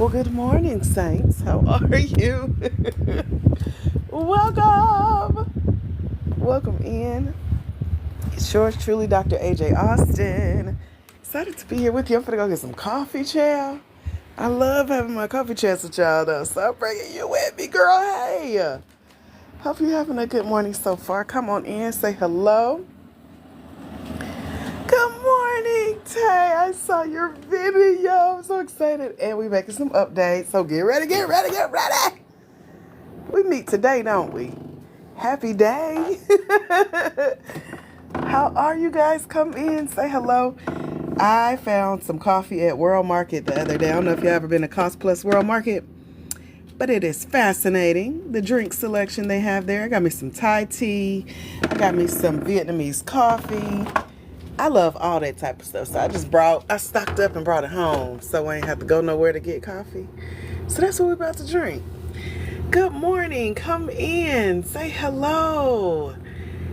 Well, good morning, Saints. How are you? Welcome. Welcome in. It's yours truly, Dr. AJ Austin. Excited to be here with you. I'm finna go get some coffee, child. I love having my coffee chats with y'all, though. So I'm bringing you with me, girl. Hey. Hope you're having a good morning so far. Come on in. Say hello. Good morning, Tay. I saw your video. I'm so excited. And we making some updates. So get ready, get ready, get ready. We meet today, don't we? Happy day. How are you guys? Come in, say hello. I found some coffee at World Market the other day. I don't know if you've ever been to Cost Plus World Market, but it is fascinating. The drink selection they have there. I got me some Thai tea. I got me some Vietnamese coffee. I love all that type of stuff. So I stocked up and brought it home so I ain't have to go nowhere to get coffee. So that's what we're about to drink. Good morning. Come in. Say hello.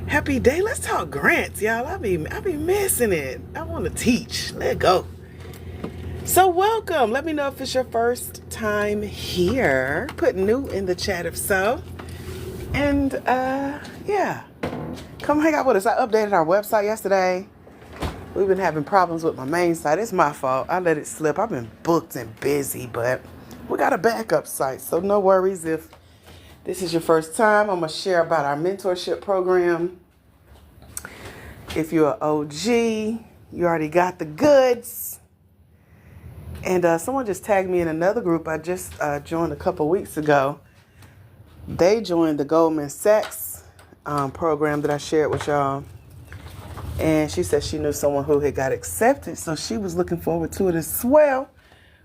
Happy day. Let's talk grants, y'all. I be missing it. I want to teach. Let go. So welcome. Let me know if it's your first time here. Put new in the chat if so. And yeah. Come hang out with us. I updated our website yesterday. We've been having problems with my main site. It's my fault. I let it slip. I've been booked and busy, but we got a backup site. So no worries if this is your first time. I'm going to share about our mentorship program. If you're an OG, you already got the goods. And someone just tagged me in another group I just joined a couple weeks ago. They joined the Goldman Sachs program that I shared with y'all. And she said she knew someone who had got accepted. So she was looking forward to it as well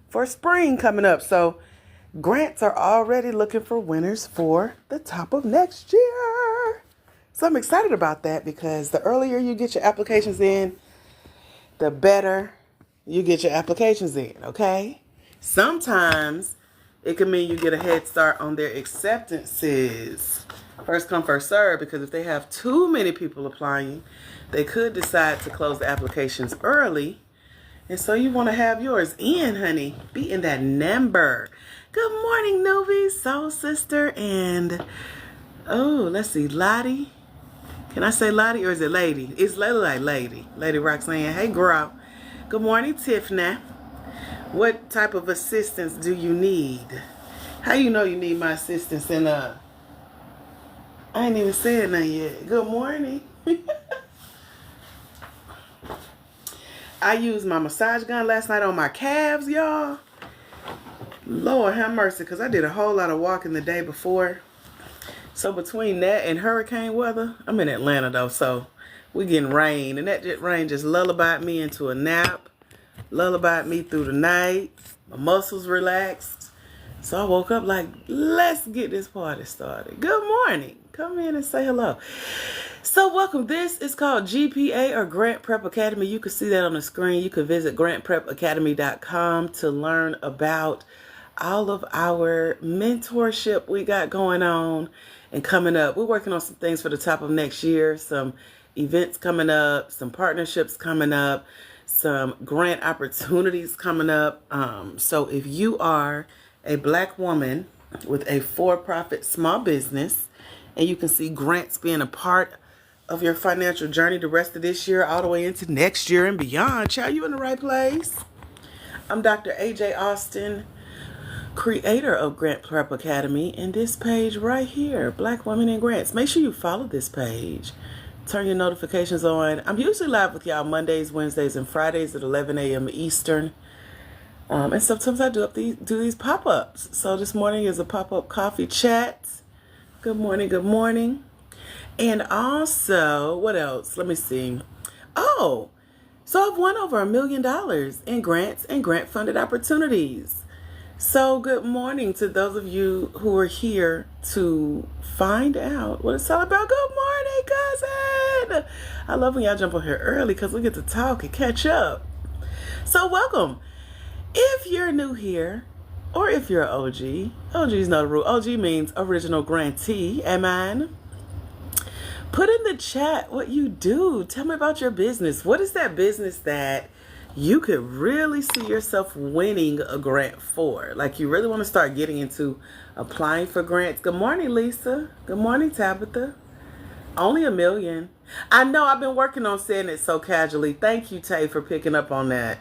for spring coming up. So grants are already looking for winners for the top of next year. So I'm excited about that because the earlier you get your applications in, the better you get your applications in, okay? Sometimes it can mean you get a head start on their acceptances. First come, first serve, because if they have too many people applying, they could decide to close the applications early. And so you want to have yours in, honey. Be in that number. Good morning, Novi, Soul Sister, and, oh, let's see, Lottie. Can I say Lottie or is it Lady? It's like Lady. Lady Roxanne. Hey, girl. Good morning, Tiffany. What type of assistance do you need? How you know you need my assistance? And I ain't even said nothing yet. Good morning. I used my massage gun last night on my calves, y'all. Lord have mercy, because I did a whole lot of walking the day before. So between that and hurricane weather, I'm in Atlanta though, so we getting rain. And that rain just lullabied me into a nap. Lullabied me through the night. My muscles relaxed. So I woke up like, let's get this party started. Good morning. Come in and say hello. So welcome. This is called GPA or Grant Prep Academy. You can see that on the screen. You can visit grantprepacademy.com to learn about all of our mentorship we got going on and coming up. We're working on some things for the top of next year, some events coming up, some partnerships coming up, some grant opportunities coming up. So if you are a Black woman with a for-profit small business and you can see grants being a part of your financial journey the rest of this year all the way into next year and beyond, child, you in the right place. I'm Dr. AJ Austin, creator of Grant Prep Academy, and this page right here, Black Women in Grants. Make sure you follow this page. Turn your notifications on. I'm usually live with y'all Mondays, Wednesdays, and Fridays at 11 a.m. Eastern. And sometimes I do these pop-ups. So this morning is a pop-up coffee chat. Good morning, good morning. And also, what else? Let me see. Oh, so I've won over $1 million in grants and grant-funded opportunities. So good morning to those of you who are here to find out what it's all about. Good morning, cousin. I love when y'all jump on here early because we get to talk and catch up. So welcome. If you're new here, or if you're an OG, OG's know the rule. OG means original grantee. Amen. Put in the chat what you do. Tell me about your business. What is that business that you could really see yourself winning a grant for. Like, you really want to start getting into applying for grants. Good morning, Lisa. Good morning, Tabitha. Only $1 million. I know, I've been working on saying it so casually. Thank you, Tay, for picking up on that.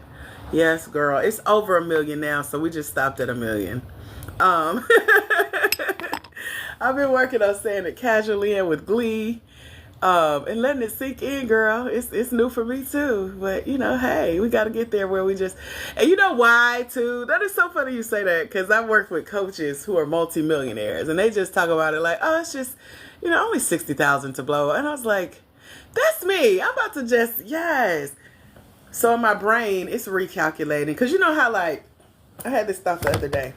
Yes, girl. It's over $1 million now, so we just stopped at $1 million. I've been working on saying it casually and with glee. And letting it sink in, girl. It's new for me too. But you know, hey, we got to get there where we just, and you know why too? That is so funny you say that, because I work with coaches who are multimillionaires and they just talk about it like, oh, it's just, you know, only 60,000 to blow. And I was like, that's me. I'm about to just, yes. So in my brain, it's recalculating. Because you know how, like, I had this thought the other day.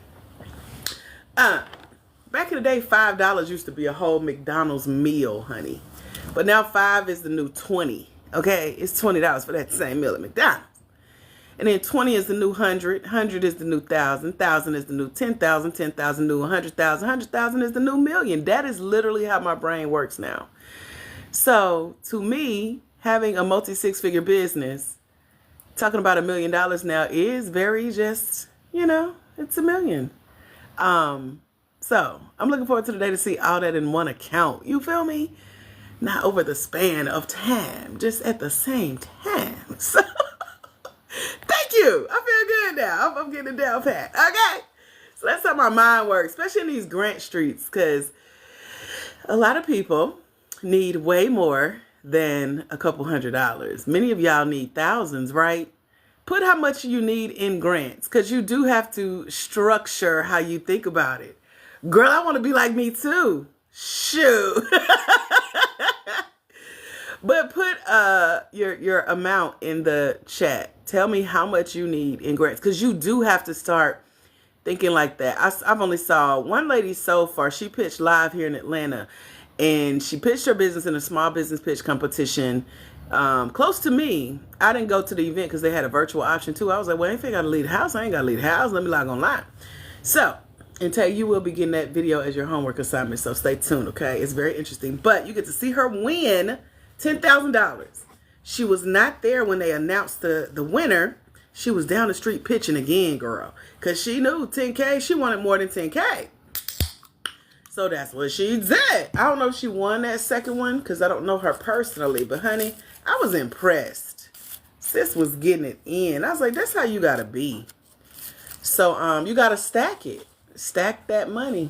Back in the day, $5 used to be a whole McDonald's meal, honey. But now 5 is the new 20. Okay? It's $20 for that same meal at McDonald's. And then 20 is the new 100. 100 is the new 1,000. 1,000 is the new 10,000. 10,000 new 100,000. 100,000 is the new million. That is literally how my brain works now. So to me, having a multi-six-figure business, talking about $1 million now is very just, you know, it's $1 million. So I'm looking forward to the day to see all that in one account. You feel me? Not over the span of time, just at the same time. So thank you. I feel good now. I'm getting it down pat. Okay. So that's how my mind works, especially in these grant streets, because a lot of people need way more than a couple $100s. Many of y'all need thousands, right? Put how much you need in grants, because you do have to structure how you think about it. Girl, I want to be like me too. Shoot. But put your amount in the chat. Tell me how much you need in grants, because you do have to start thinking like that. I've only saw one lady so far. She pitched live here in Atlanta, and she pitched her business in a small business pitch competition close to me. I didn't go to the event because they had a virtual option too. I was like, well, if I got to leave the house, I ain't got to leave the house. Let me log online. So, and Tay, you will be getting that video as your homework assignment, so stay tuned, okay? It's very interesting. But you get to see her win $10,000. She was not there when they announced the winner. She was down the street pitching again, girl, because she knew 10K. She wanted more than 10K. So that's what she did. I don't know if she won that second one because I don't know her personally. But, honey, I was impressed. Sis was getting it in. I was like, that's how you got to be. So you got to stack it. Stack that money.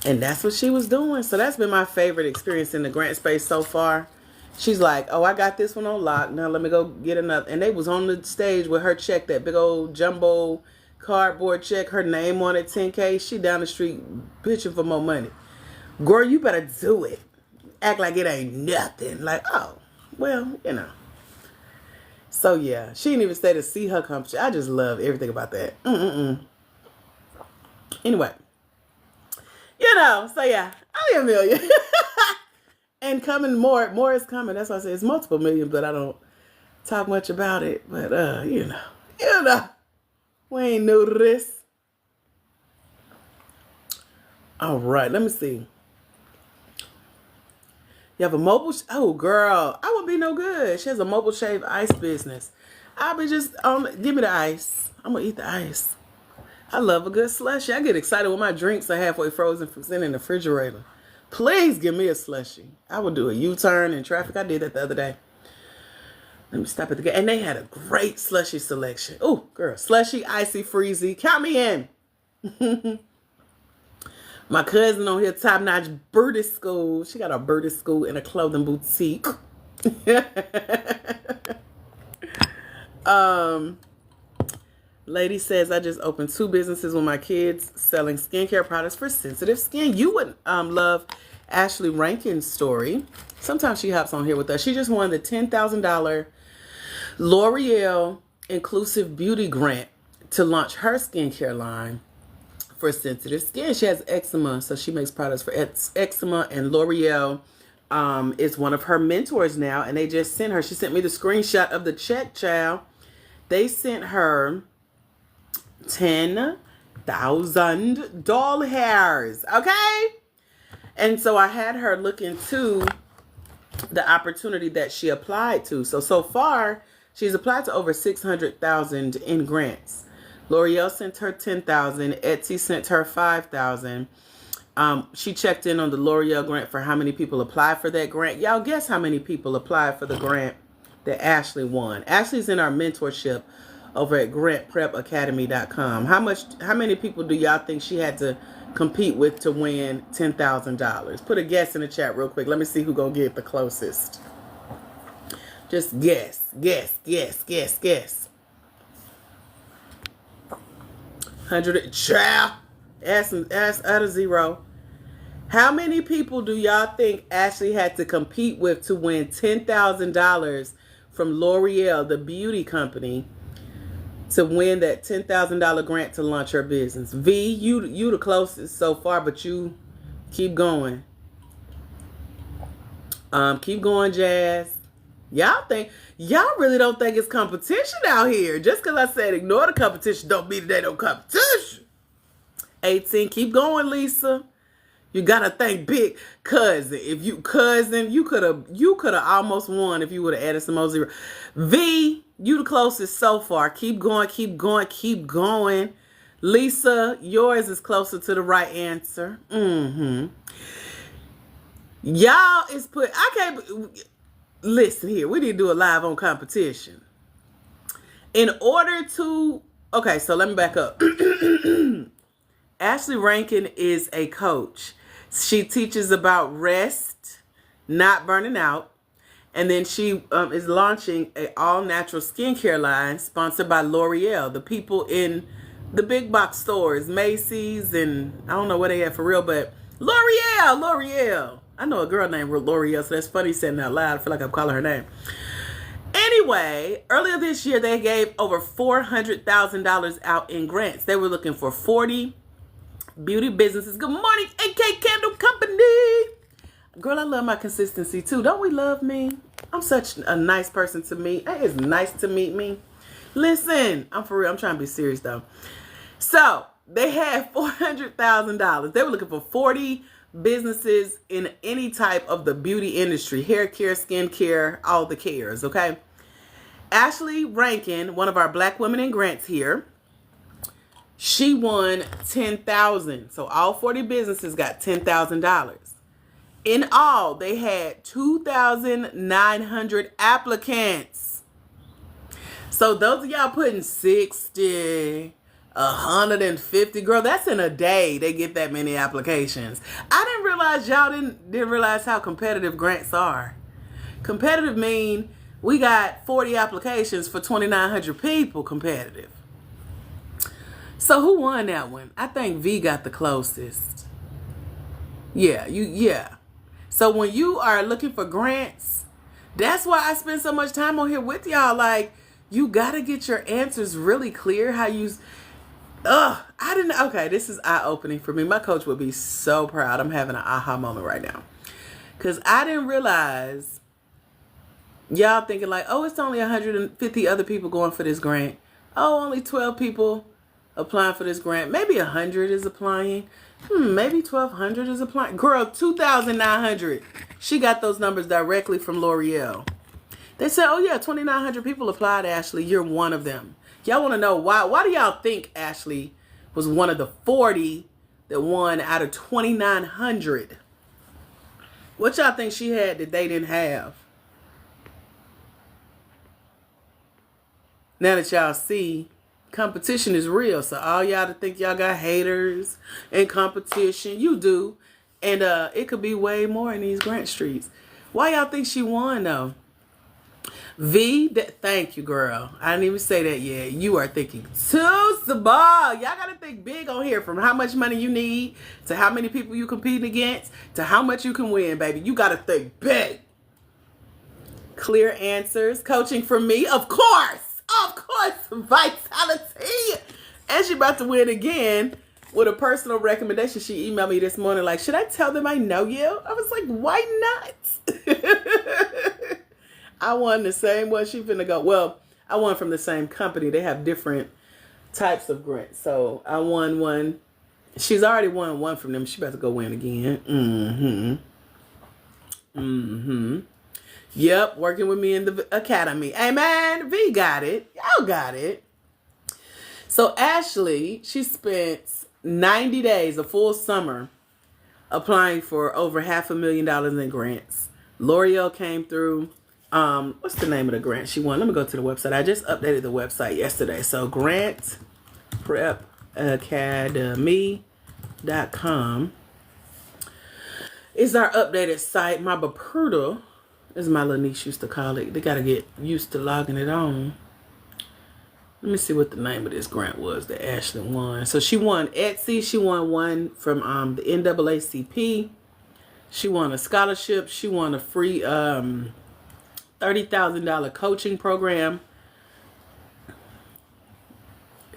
And that's what she was doing. So that's been my favorite experience in the grant space so far. She's like, oh, I got this one on lock. Now let me go get another. And they was on the stage with her check, that big old jumbo cardboard check, her name on it, 10K. She down the street pitching for more money. Girl, you better do it. Act like it ain't nothing. Like, oh, well, you know. So yeah, she didn't even stay to see her company. I just love everything about that. Anyway, you know, so yeah, only $1 million. And coming more is coming. That's why I say it's multiple million, but I don't talk much about it. But you know, we ain't new to this. All right, let me see. You have a mobile, oh girl, I would be no good. She has a mobile shave ice business. I'll be just on, give me the ice. I'm gonna eat the ice. I love a good slushie. I get excited when my drinks are halfway frozen from sitting in the refrigerator. Please give me a slushie. I would do a U-turn in traffic. I did that the other day. Let me stop at the gate. And they had a great slushie selection. Oh, girl, slushie, icy, freezy. Count me in. My cousin on here, Top Notch Birdie School. She got a birdie school in a clothing boutique. Lady says, I just opened 2 businesses with my kids selling skincare products for sensitive skin. You would love Ashley Rankin's story. Sometimes she hops on here with us. She just won the $10,000 L'Oreal Inclusive Beauty Grant to launch her skincare line for sensitive skin. She has eczema, so she makes products for eczema, and L'Oreal is one of her mentors now, and they just sent her, she sent me the screenshot of the check, child. They sent her 10,000 doll hairs, okay? And so I had her look into the opportunity that she applied to. So far, She's applied to over 600,000 in grants. L'Oreal sent her 10,000. Etsy sent her 5,000. She checked in on the L'Oreal grant for how many people applied for that grant. Y'all guess how many people applied for the grant that Ashley won. Ashley's in our mentorship over at grantprepacademy.com. How many people do y'all think she had to compete with to win $10,000? Put a guess in the chat real quick. Let me see who gonna get the closest. Just guess. 100. Child. Ask out of zero. How many people do y'all think Ashley had to compete with to win $10,000 from L'Oreal, the beauty company, to win that $10,000 grant to launch her business? V, you the closest so far, but you keep going. Keep going, Jazz. Y'all really don't think it's competition out here. Just because I said ignore the competition don't mean that ain't no competition. 18, keep going, Lisa. You gotta thank Big Cousin. If you could have almost won if you would have added some more zero. V, you the closest so far. Keep going. Lisa, yours is closer to the right answer. Y'all is listen here. We need to do a live on competition. In order to, okay, so let me back up. Ashley Rankin is a coach. She teaches about rest, not burning out. And then she is launching an all-natural skincare line sponsored by L'Oreal. The people in the big box stores, Macy's, and I don't know what they have for real, but L'Oreal. I know a girl named L'Oreal, so that's funny saying that out loud. I feel like I'm calling her name. Anyway, earlier this year, they gave over $400,000 out in grants. They were looking for 40 beauty businesses. Good morning, AK Candle Company. Girl, I love my consistency too. Don't we love me? I'm such a nice person to meet. It is nice to meet me. Listen, I'm for real. I'm trying to be serious though. So they had $400,000. They were looking for 40 businesses in any type of the beauty industry, hair care, skin care, all the cares, okay? Ashley Rankin, one of our Black women in grants here, she won $10,000. So all 40 businesses got $10,000. In all, they had 2,900 applicants. So those of y'all putting 60, 150, girl, that's in a day. They get that many applications. I didn't realize y'all didn't realize how competitive grants are. Competitive mean we got 40 applications for 2,900 people. Competitive. So who won that one? I think V got the closest. Yeah. So when you are looking for grants, that's why I spend so much time on here with y'all. Like, you gotta get your answers really clear. Okay, this is eye-opening for me. My coach would be so proud. I'm having an aha moment right now. Because I didn't realize y'all thinking like, oh, it's only 150 other people going for this grant. Oh, only 12 people applying for this grant. Maybe 100 is applying. Maybe 1,200 is applying. Girl, 2,900. She got those numbers directly from L'Oreal. They said, oh yeah, 2,900 people applied, Ashley. You're one of them. Y'all want to know why? Why do y'all think Ashley was one of the 40 that won out of 2,900? What y'all think she had that they didn't have? Now that y'all see, competition is real. So all y'all that think y'all got haters and competition, you do. And it could be way more in these grant streets. Why y'all think she won though? V, thank you, girl. I didn't even say that yet. You are thinking too small. Y'all gotta think big on here, from how much money you need to how many people you competing against to how much you can win, baby. You gotta think big. Clear answers. Coaching from me, of course, Vitality. And she about to win again with a personal recommendation. She emailed me this morning like, should I tell them I know you? I was like, why not? I won the same one. She finna go. Well, I won from the same company. They have different types of grants. So I won one. She's already won one from them. She about to go win again. Yep, working with me in the academy. Hey man, V got it. Y'all got it. So Ashley, she spent 90 days, a full summer, applying for over $500,000 in grants. L'Oreal came through. What's the name of the grant she won? Let me go to the website. I just updated the website yesterday. So grantprepacademy.com is our updated site. My Baperda, as my little niece used to call it. They got to get used to logging it on. Let me see what the name of this grant was that Ashley won. So she won Etsy. She won one from the NAACP. She won a scholarship. She won a free $30,000 coaching program.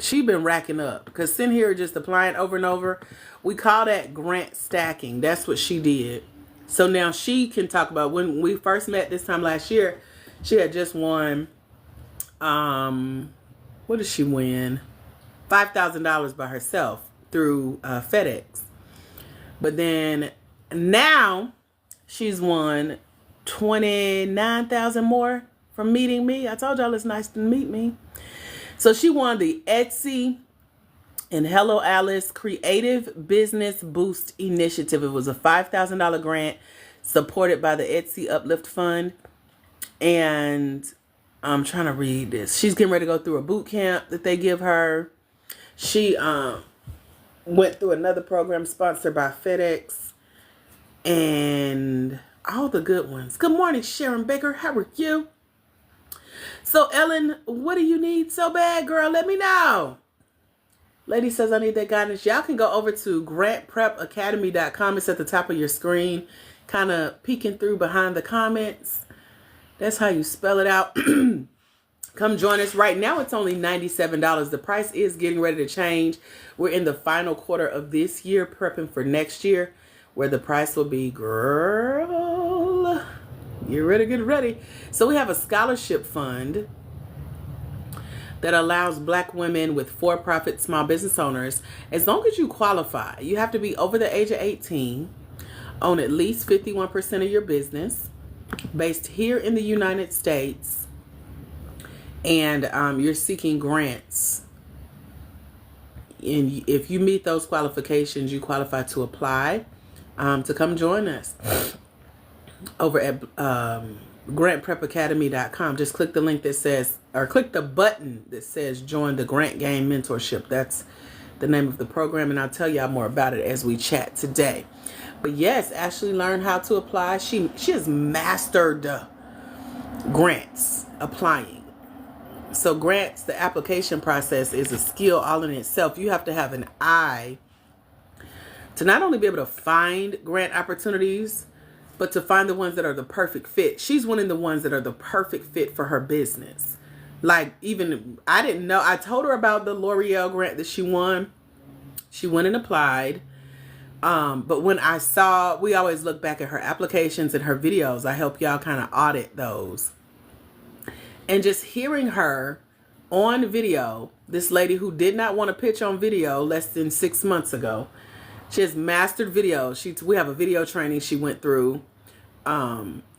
She been racking up because sitting here just applying over and over. We call that grant stacking. That's what she did. So now she can talk about when we first met this time last year. She had just won, what did she win? $5,000 by herself through FedEx. But then now she's won 29,000 more from meeting me. I told y'all it's nice to meet me. So she won the Etsy and Hello Alice Creative Business Boost Initiative. It was a $5,000 grant supported by the Etsy Uplift Fund. And I'm trying to read this. She's getting ready to go through a boot camp that they give her. She went through another program sponsored by FedEx. And all the good ones. Good morning, Sharon Baker. How are you? So, Ellen, what do you need so bad, girl? Let me know. Lady says I need that guidance. Y'all can go over to grantprepacademy.com. It's at the top of your screen, kind of peeking through behind the comments. That's how you spell it out. Come join us. Right now, it's only $97. The price is getting ready to change. We're in the final quarter of this year, prepping for next year, where the price will be, girl, get ready, get ready. So we have a scholarship fund that allows Black women with for-profit small business owners, as long as you qualify, you have to be over the age of 18, own at least 51% of your business, based here in the United States, and you're seeking grants. And if you meet those qualifications, you qualify to apply to come join us over at grantprepacademy.com. Just click the link that says, or click the button that says join the Grant Game Mentorship. That's the name of the program, and I'll tell y'all more about it as we chat today. But yes, Ashley learned how to apply. She has mastered grants applying. So grants, the application process is a skill all in itself. You have to have an eye to not only be able to find grant opportunities, but to find the ones that are the perfect fit. She's winning the ones that are the perfect fit for her business. Like, even, I didn't know, I told her about the L'Oreal grant that she won. She went and applied. But when I saw, we always look back at her applications and her videos. I help y'all kind of audit those. And just hearing her on video, this lady who did not want to pitch on video less than 6 months ago, she has mastered video. We have a video training she went through.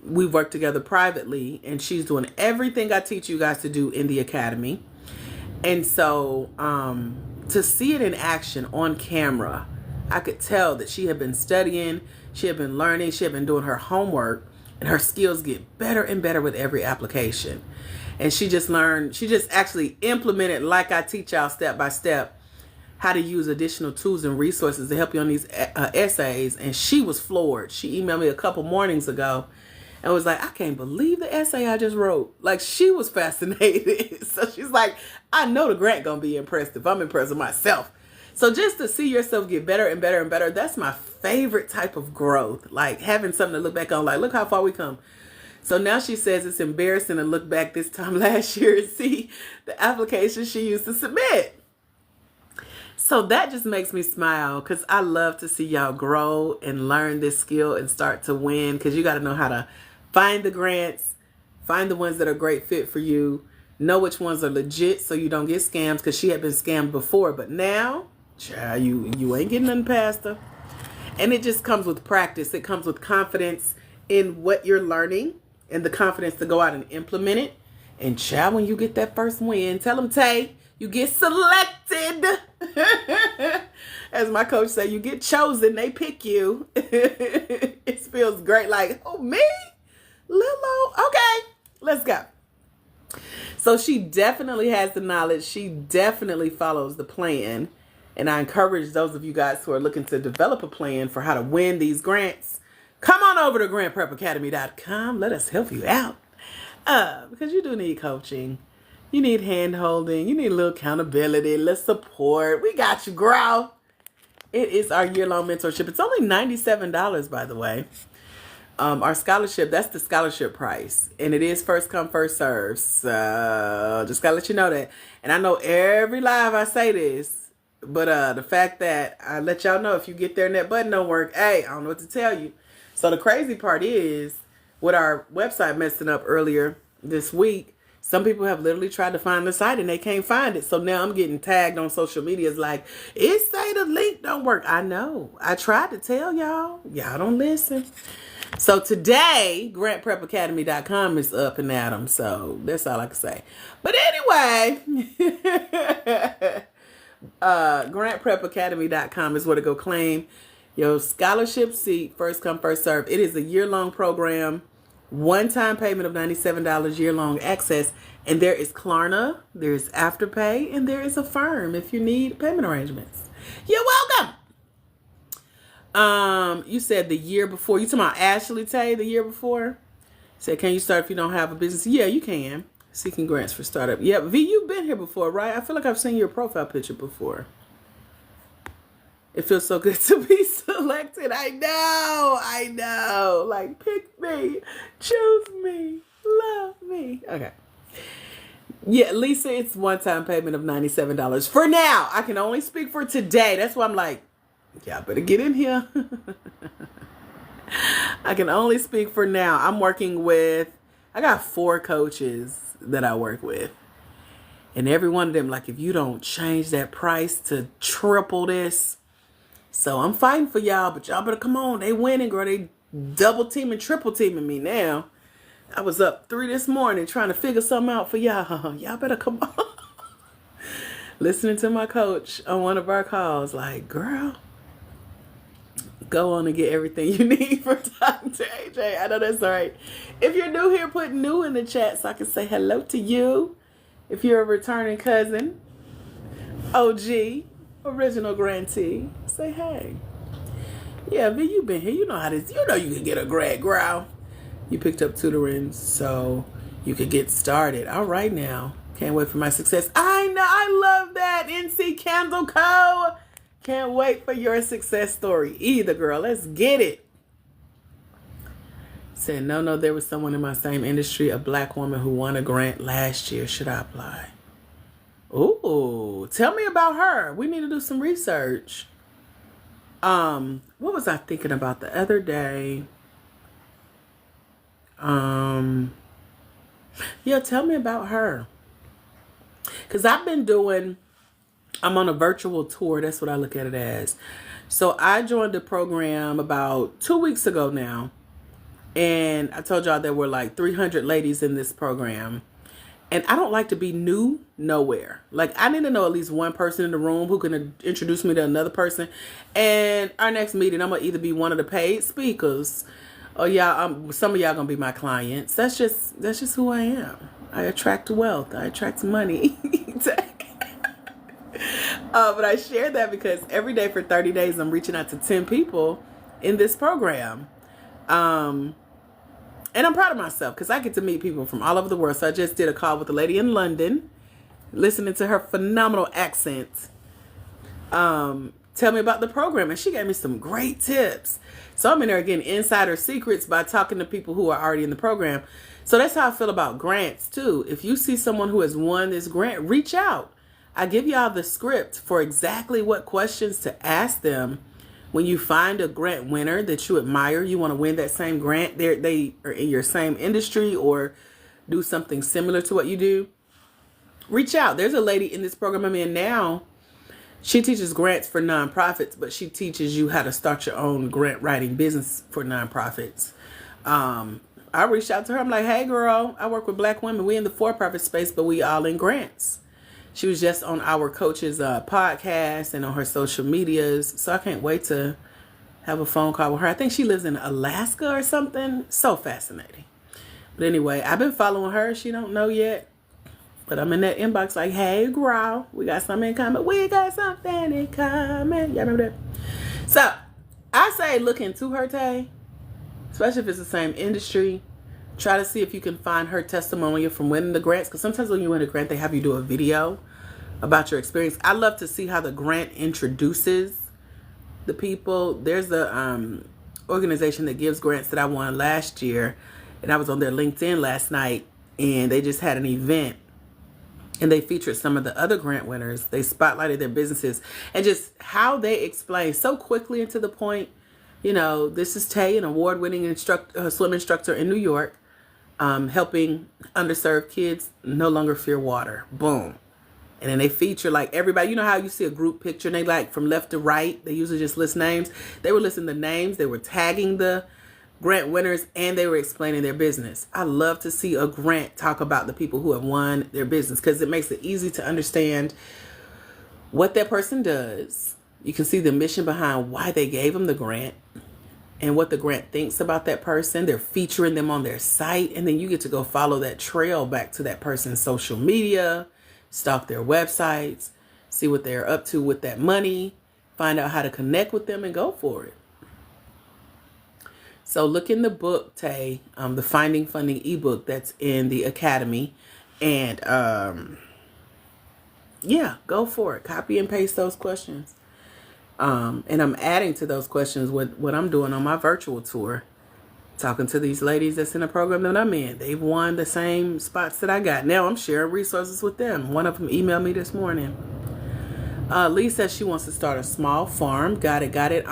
We worked together privately, and she's doing everything I teach you guys to do in the academy. And so to see it in action on camera, I could tell that she had been studying, she had been learning, she had been doing her homework, and her skills get better and better with every application. And she just learned, she just actually implemented, like I teach y'all step by step, how to use additional tools and resources to help you on these essays. And she was floored. She emailed me a couple mornings ago and was like, I can't believe the essay I just wrote. Like, she was fascinated. So she's like, I know the grant gonna be impressed if I'm impressed with myself. So just to see yourself get better and better and better, that's my favorite type of growth. Like having something to look back on, like, look how far we come. So now she says it's embarrassing to look back this time last year and see the application she used to submit. So that just makes me smile, because I love to see y'all grow and learn this skill and start to win, because you got to know how to find the grants, find the ones that are a great fit for you, know which ones are legit so you don't get scammed, because she had been scammed before. But now, child, you ain't getting nothing past her. And it just comes with practice. It comes with confidence in what you're learning and the confidence to go out and implement it. And child, when you get that first win, tell them, Tay, you get selected. As my coach said, you get chosen, they pick you. It feels great. Like, oh, me? Lilo? Okay, let's go. So she definitely has the knowledge. She definitely follows the plan. And I encourage those of you guys who are looking to develop a plan for how to win these grants, come on over to grantprepacademy.com. Let us help you out. Because you do need coaching. You need hand holding. You need a little accountability, a little support. We got you, girl. It is our year-long mentorship. It's only $97, by the way. Our scholarship, that's the scholarship price. And it is first come, first serve. So just gotta let you know that. And I know every live I say this, but the fact that I let y'all know if you get there and that button don't work, hey, I don't know what to tell you. So the crazy part is, with our website messing up earlier this week, some people have literally tried to find the site and they can't find it. So now I'm getting tagged on social media. It's like, it say the link don't work. I know. I tried to tell y'all. Y'all don't listen. So today, grantprepacademy.com is up and at 'em. So that's all I can say. But anyway, grantprepacademy.com is where to go claim your scholarship seat. First come, first serve. It is a year-long program. One-time payment of $97, year-long access. And there is Klarna, there's Afterpay, and there is Affirm if you need payment arrangements. You're welcome. You said the year before. You talking about Ashley Tay the year before? Said, can you start if you don't have a business? Yeah, you can. Seeking grants for startup. Yep, V, you've been here before, right? I feel like I've seen your profile picture before. It feels so good to be selected. I know. Like, pick me, choose me, love me. Okay. Yeah, Lisa, it's one-time payment of $97. For now, I can only speak for today. That's why I'm like, y'all better get in here. I can only speak for now. I'm working with, I got 4 coaches that I work with. And every one of them, like, if you don't change that price to triple this. So I'm fighting for y'all, but y'all better come on. They winning, girl. They double teaming, triple teaming me now. I was up 3 this morning trying to figure something out for y'all. Y'all better come on. Listening to my coach on one of our calls, like, girl, go on and get everything you need for Dr. AJ. I know that's all right. If you're new here, put new in the chat so I can say hello to you. If you're a returning cousin, OG, original grantee, say hey. Yeah, V, you been here. You know how this. You know you can get a grad growl. You picked up tutoring so you could get started. All right now. Can't wait for my success. I know. I love that. NC Candle Co. Can't wait for your success story either, girl. Let's get it. Said, no, there was someone in my same industry, a black woman who won a grant last year. Should I apply? Ooh, tell me about her. We need to do some research. What was I thinking about the other day? Yeah, tell me about her. Because I'm on a virtual tour. That's what I look at it as. So I joined the program about 2 weeks ago now. And I told y'all there were like 300 ladies in this program. And I don't like to be new nowhere. Like, I need to know at least one person in the room who can introduce me to another person. And our next meeting, I'm going to either be one of the paid speakers or some of y'all going to be my clients. That's just who I am. I attract wealth. I attract money. But I share that because every day for 30 days, I'm reaching out to 10 people in this program. And I'm proud of myself because I get to meet people from all over the world. So I just did a call with a lady in London, listening to her phenomenal accent. Tell me about the program. And she gave me some great tips. So I'm in there getting insider secrets by talking to people who are already in the program. So that's how I feel about grants too. If you see someone who has won this grant, reach out. I give y'all the script for exactly what questions to ask them. When you find a grant winner that you admire, you want to win that same grant, they are in your same industry or do something similar to what you do, reach out. There's a lady in this program I'm in now. She teaches grants for nonprofits, but she teaches you how to start your own grant writing business for nonprofits. I reached out to her. I'm like, hey, girl, I work with Black women. We in the for-profit space, but we all in grants. She was just on our coach's podcast and on her social medias. So I can't wait to have a phone call with her. I think she lives in Alaska or something. So fascinating. But anyway, I've been following her. She don't know yet. But I'm in that inbox like, hey, girl, we got something in common. We got something in common. Y'all remember that? So I say look into her, Tay. Especially if it's the same industry. Try to see if you can find her testimonial from winning the grants. Because sometimes when you win a grant, they have you do a video about your experience. I love to see how the grant introduces the people. There's a organization that gives grants that I won last year. And I was on their LinkedIn last night. And they just had an event. And they featured some of the other grant winners. They spotlighted their businesses. And just how they explain so quickly and to the point. You know, this is Tay, an award-winning swim instructor in New York, helping underserved kids no longer fear water. Boom. And then they feature like everybody. You know how you see a group picture and they like from left to right, they usually just list names. They were listing the names. They were tagging the grant winners and they were explaining their business. I love to see a grant talk about the people who have won their business because it makes it easy to understand what that person does. You can see the mission behind why they gave them the grant and what the grant thinks about that person. They're featuring them on their site. And then you get to go follow that trail back to that person's social media, stalk their websites, see what they're up to with that money, find out how to connect with them and go for it. So look in the book, Tay, the Finding Funding ebook that's in the Academy. And yeah, go for it. Copy and paste those questions. And I'm adding to those questions what I'm doing on my virtual tour. Talking to these ladies that's in the program that I'm in. They've won the same spots that I got. Now I'm sharing resources with them. One of them emailed me this morning. Lee says she wants to start a small farm. Got it.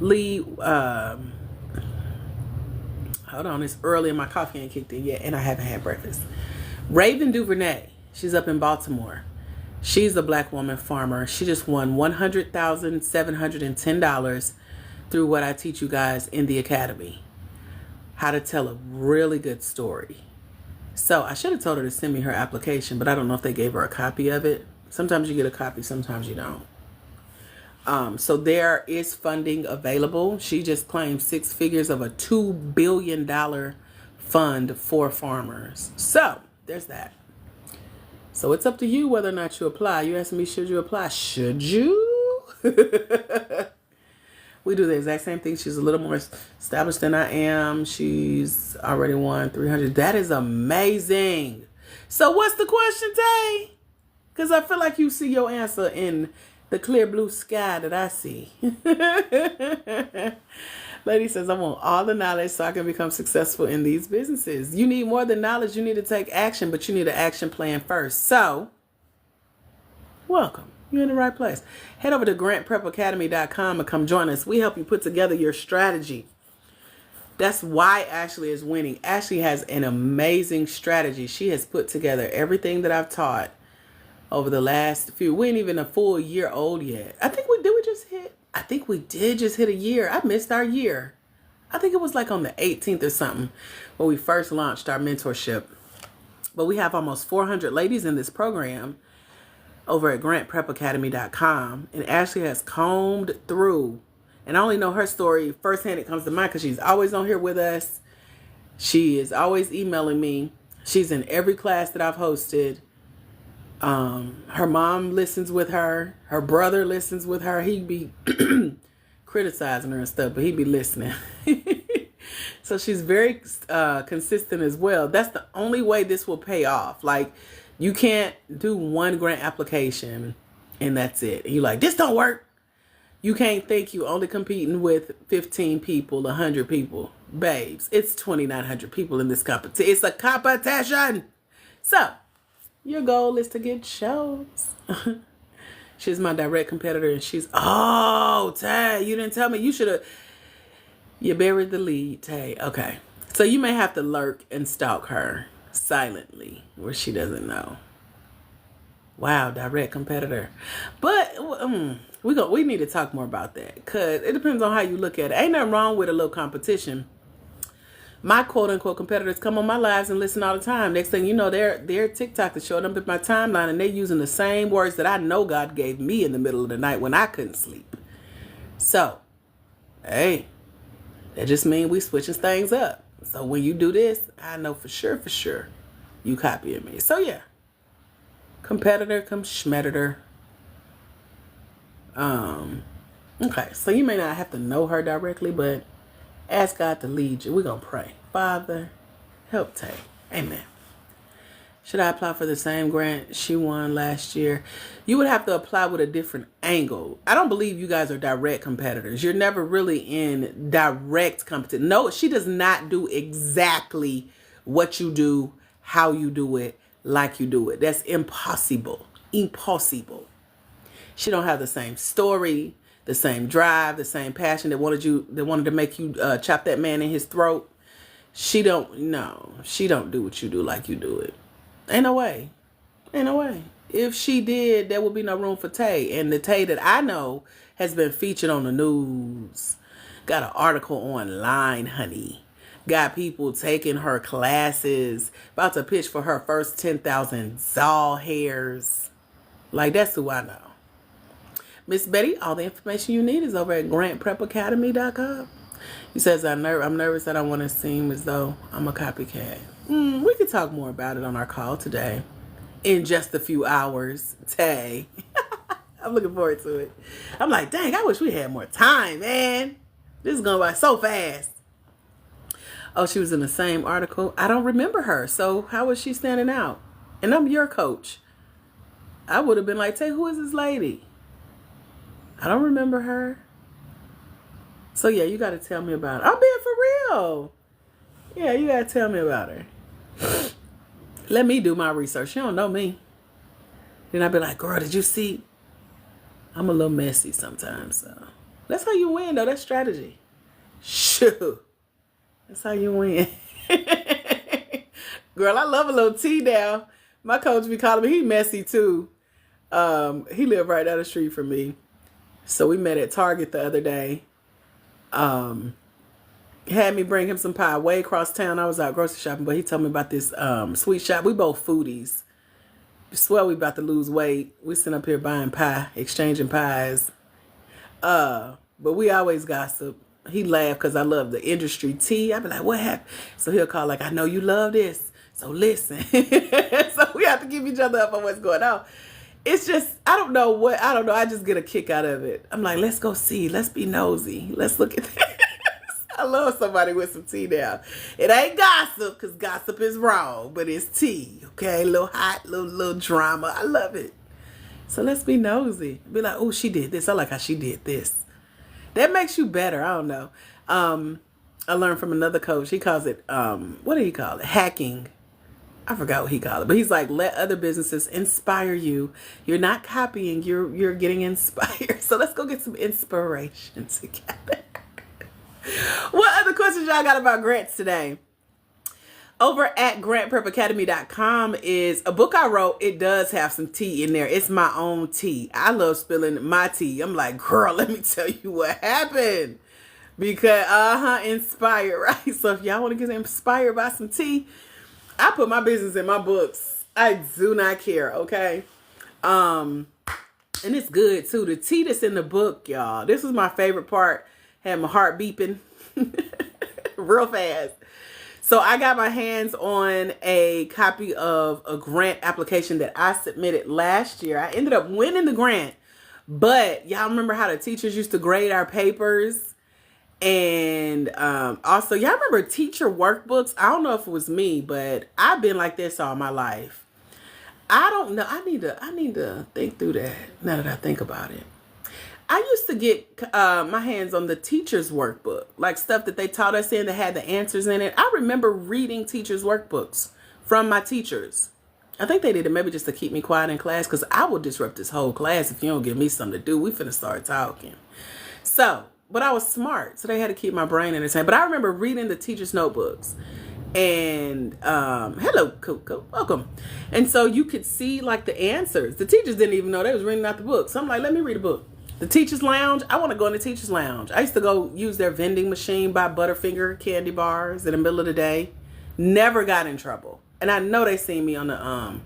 Lee, hold on. It's early and my coffee ain't kicked in yet. And I haven't had breakfast. Raven Duvernay. She's up in Baltimore. She's a Black woman farmer. She just won $100,710 through what I teach you guys in the Academy. How to tell a really good story. So I should have told her to send me her application, but I don't know if they gave her a copy of it. Sometimes you get a copy, sometimes you don't. So there is funding available. She just claimed 6 figures of a $2 billion fund for farmers. So there's that. So it's up to you whether or not you apply. You asked me, should you apply? Should you? We do the exact same thing. She's a little more established than I am. She's already won 300. That is amazing. So what's the question, Tay? Because I feel like you see your answer in the clear blue sky that I see. Lady says, I want all the knowledge so I can become successful in these businesses. You need more than knowledge. You need to take action, but you need an action plan first. So, welcome. You're in the right place. Head over to grantprepacademy.com and come join us. We help you put together your strategy. That's why Ashley is winning. Ashley has an amazing strategy. She has put together everything that I've taught over the last few. We ain't even a full year old yet. I think we did just hit a year. I missed our year. I think it was like on the 18th or something when we first launched our mentorship. But we have almost 400 ladies in this program over at grantprepacademy.com. And Ashley has combed through. And I only know her story firsthand. It comes to mind because she's always on here with us. She is always emailing me. She's in every class that I've hosted. Her mom listens with her. Her brother listens with her. He'd be criticizing her and stuff, but he'd be listening. So she's very consistent as well. That's the only way this will pay off. Like, you can't do one grant application and that's it. And you're like, this don't work. You can't think you only competing with 15 people, 100 people. Babes, it's 2,900 people in this competition. It's a competition. So, your goal is to get shows. She's my direct competitor and she's, oh, Tay, you didn't tell me. You buried the lead, Tay. Okay. So you may have to lurk and stalk her silently where she doesn't know. Wow, direct competitor. But we need to talk more about that because it depends on how you look at it. Ain't nothing wrong with a little competition. My quote unquote competitors come on my lives and listen all the time. Next thing you know, their TikTok is showing up in my timeline and they're using the same words that I know God gave me in the middle of the night when I couldn't sleep. So, hey, that just means we switching things up. So when you do this, I know for sure, you copying me. So yeah, competitor come schmeditor. Okay, so you may not have to know her directly, but ask God to lead you. We're going to pray. Father, help Tay. Amen. Should I apply for the same grant she won last year? You would have to apply with a different angle. I don't believe you guys are direct competitors. You're never really in direct competition. No, she does not do exactly what you do, how you do it, like you do it. That's impossible. Impossible. She don't have the same story, the same drive, the same passion that wanted to make you chop that man in his throat. She don't do what you do like you do it. Ain't no way. If she did, there would be no room for Tay. And the Tay that I know has been featured on the news. Got an article online, honey. Got people taking her classes. About to pitch for her first 10,000 Zal hairs. Like, that's who I know. Miss Betty, all the information you need is over at grantprepacademy.com. He says, I'm nervous that I want to seem as though I'm a copycat. We could talk more about it on our call today. In just a few hours. Tay. I'm looking forward to it. I'm like, dang, I wish we had more time, man. This is going by so fast. Oh, she was in the same article. I don't remember her. So how was she standing out? And I'm your coach. I would have been like, Tay, who is this lady? I don't remember her. So yeah, you got to tell me about her. I'm being for real. Yeah, you got to tell me about her. Let me do my research. She don't know me. Then I'd be like, girl, did you see? I'm a little messy sometimes. So that's how you win, though. That's strategy. Shoot. That's how you win. Girl, I love a little tea now. My coach be calling me. He messy too. He lived right down the street from me. So we met at Target the other day. Had me bring him some pie way across town. I was out grocery shopping, but he told me about this sweet shop. We both foodies. I swear we about to lose weight. We sitting up here buying pie, exchanging pies. But we always gossip. He laughed because I love the industry tea. I be like, what happened? So he'll call like, I know you love this. So listen. So we have to keep each other up on what's going on. It's just, I don't know. I just get a kick out of it. I'm like, let's go see. Let's be nosy. Let's look at this. I love somebody with some tea now. It ain't gossip, because gossip is wrong, but it's tea, okay? A little hot, little drama. I love it. So let's be nosy. Be like, oh, she did this. I like how she did this. That makes you better. I don't know. I learned from another coach. He calls it, what do he call it? Hacking. I forgot what he called it. But he's like, let other businesses inspire you. You're not copying. You're getting inspired. So let's go get some inspiration together. What other questions y'all got about grants today? Over at grantprepacademy.com is a book I wrote. It does have some tea in there. It's my own tea. I love spilling my tea. I'm like, girl, let me tell you what happened. Because, inspired, right? So if y'all want to get inspired by some tea, I put my business in my books. I do not care, okay? And it's good, too. The tea that's in the book, y'all. This was my favorite part. Had my heart beeping real fast. So I got my hands on a copy of a grant application that I submitted last year. I ended up winning the grant. But y'all remember how the teachers used to grade our papers? And also, y'all remember teacher workbooks? I don't know if it was me, but I've been like this all my life. I don't know. I need to think through that now that I think about it. I used to get my hands on the teacher's workbook, like stuff that they taught us in that had the answers in it. I remember reading teachers' workbooks from my teachers. I think they did it maybe just to keep me quiet in class, because I will disrupt this whole class if you don't give me something to do. We finna start talking. So, but I was smart, so they had to keep my brain entertained. But I remember reading the teachers' notebooks. And hello, Coco, welcome. And so you could see like the answers. The teachers didn't even know they was reading out the book. So I'm like, let me read a book. The Teacher's Lounge. I want to go in the Teacher's Lounge. I used to go use their vending machine, buy Butterfinger candy bars in the middle of the day. Never got in trouble. And I know they seen me on the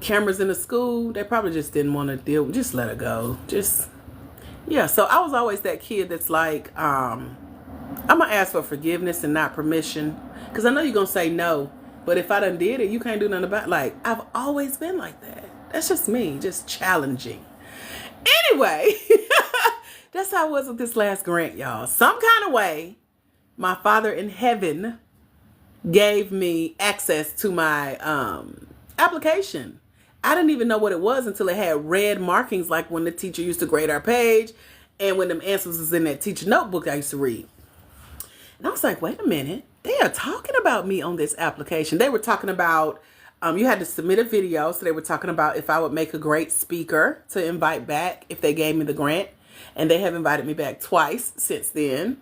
cameras in the school. They probably just didn't want to deal with, just let it go. Yeah, so I was always that kid that's like, I'm going to ask for forgiveness and not permission. Because I know you're going to say no. But if I done did it, you can't do nothing about it. Like, I've always been like that. That's just me, just challenging. Anyway, that's how I was with this last grant, y'all. Some kind of way, my Father in heaven gave me access to my application. I didn't even know what it was until it had red markings, like when the teacher used to grade our page and when them answers was in that teacher notebook I used to read. And I was like, wait a minute. They are talking about me on this application. They were talking about, you had to submit a video. So they were talking about if I would make a great speaker to invite back if they gave me the grant. And they have invited me back twice since then.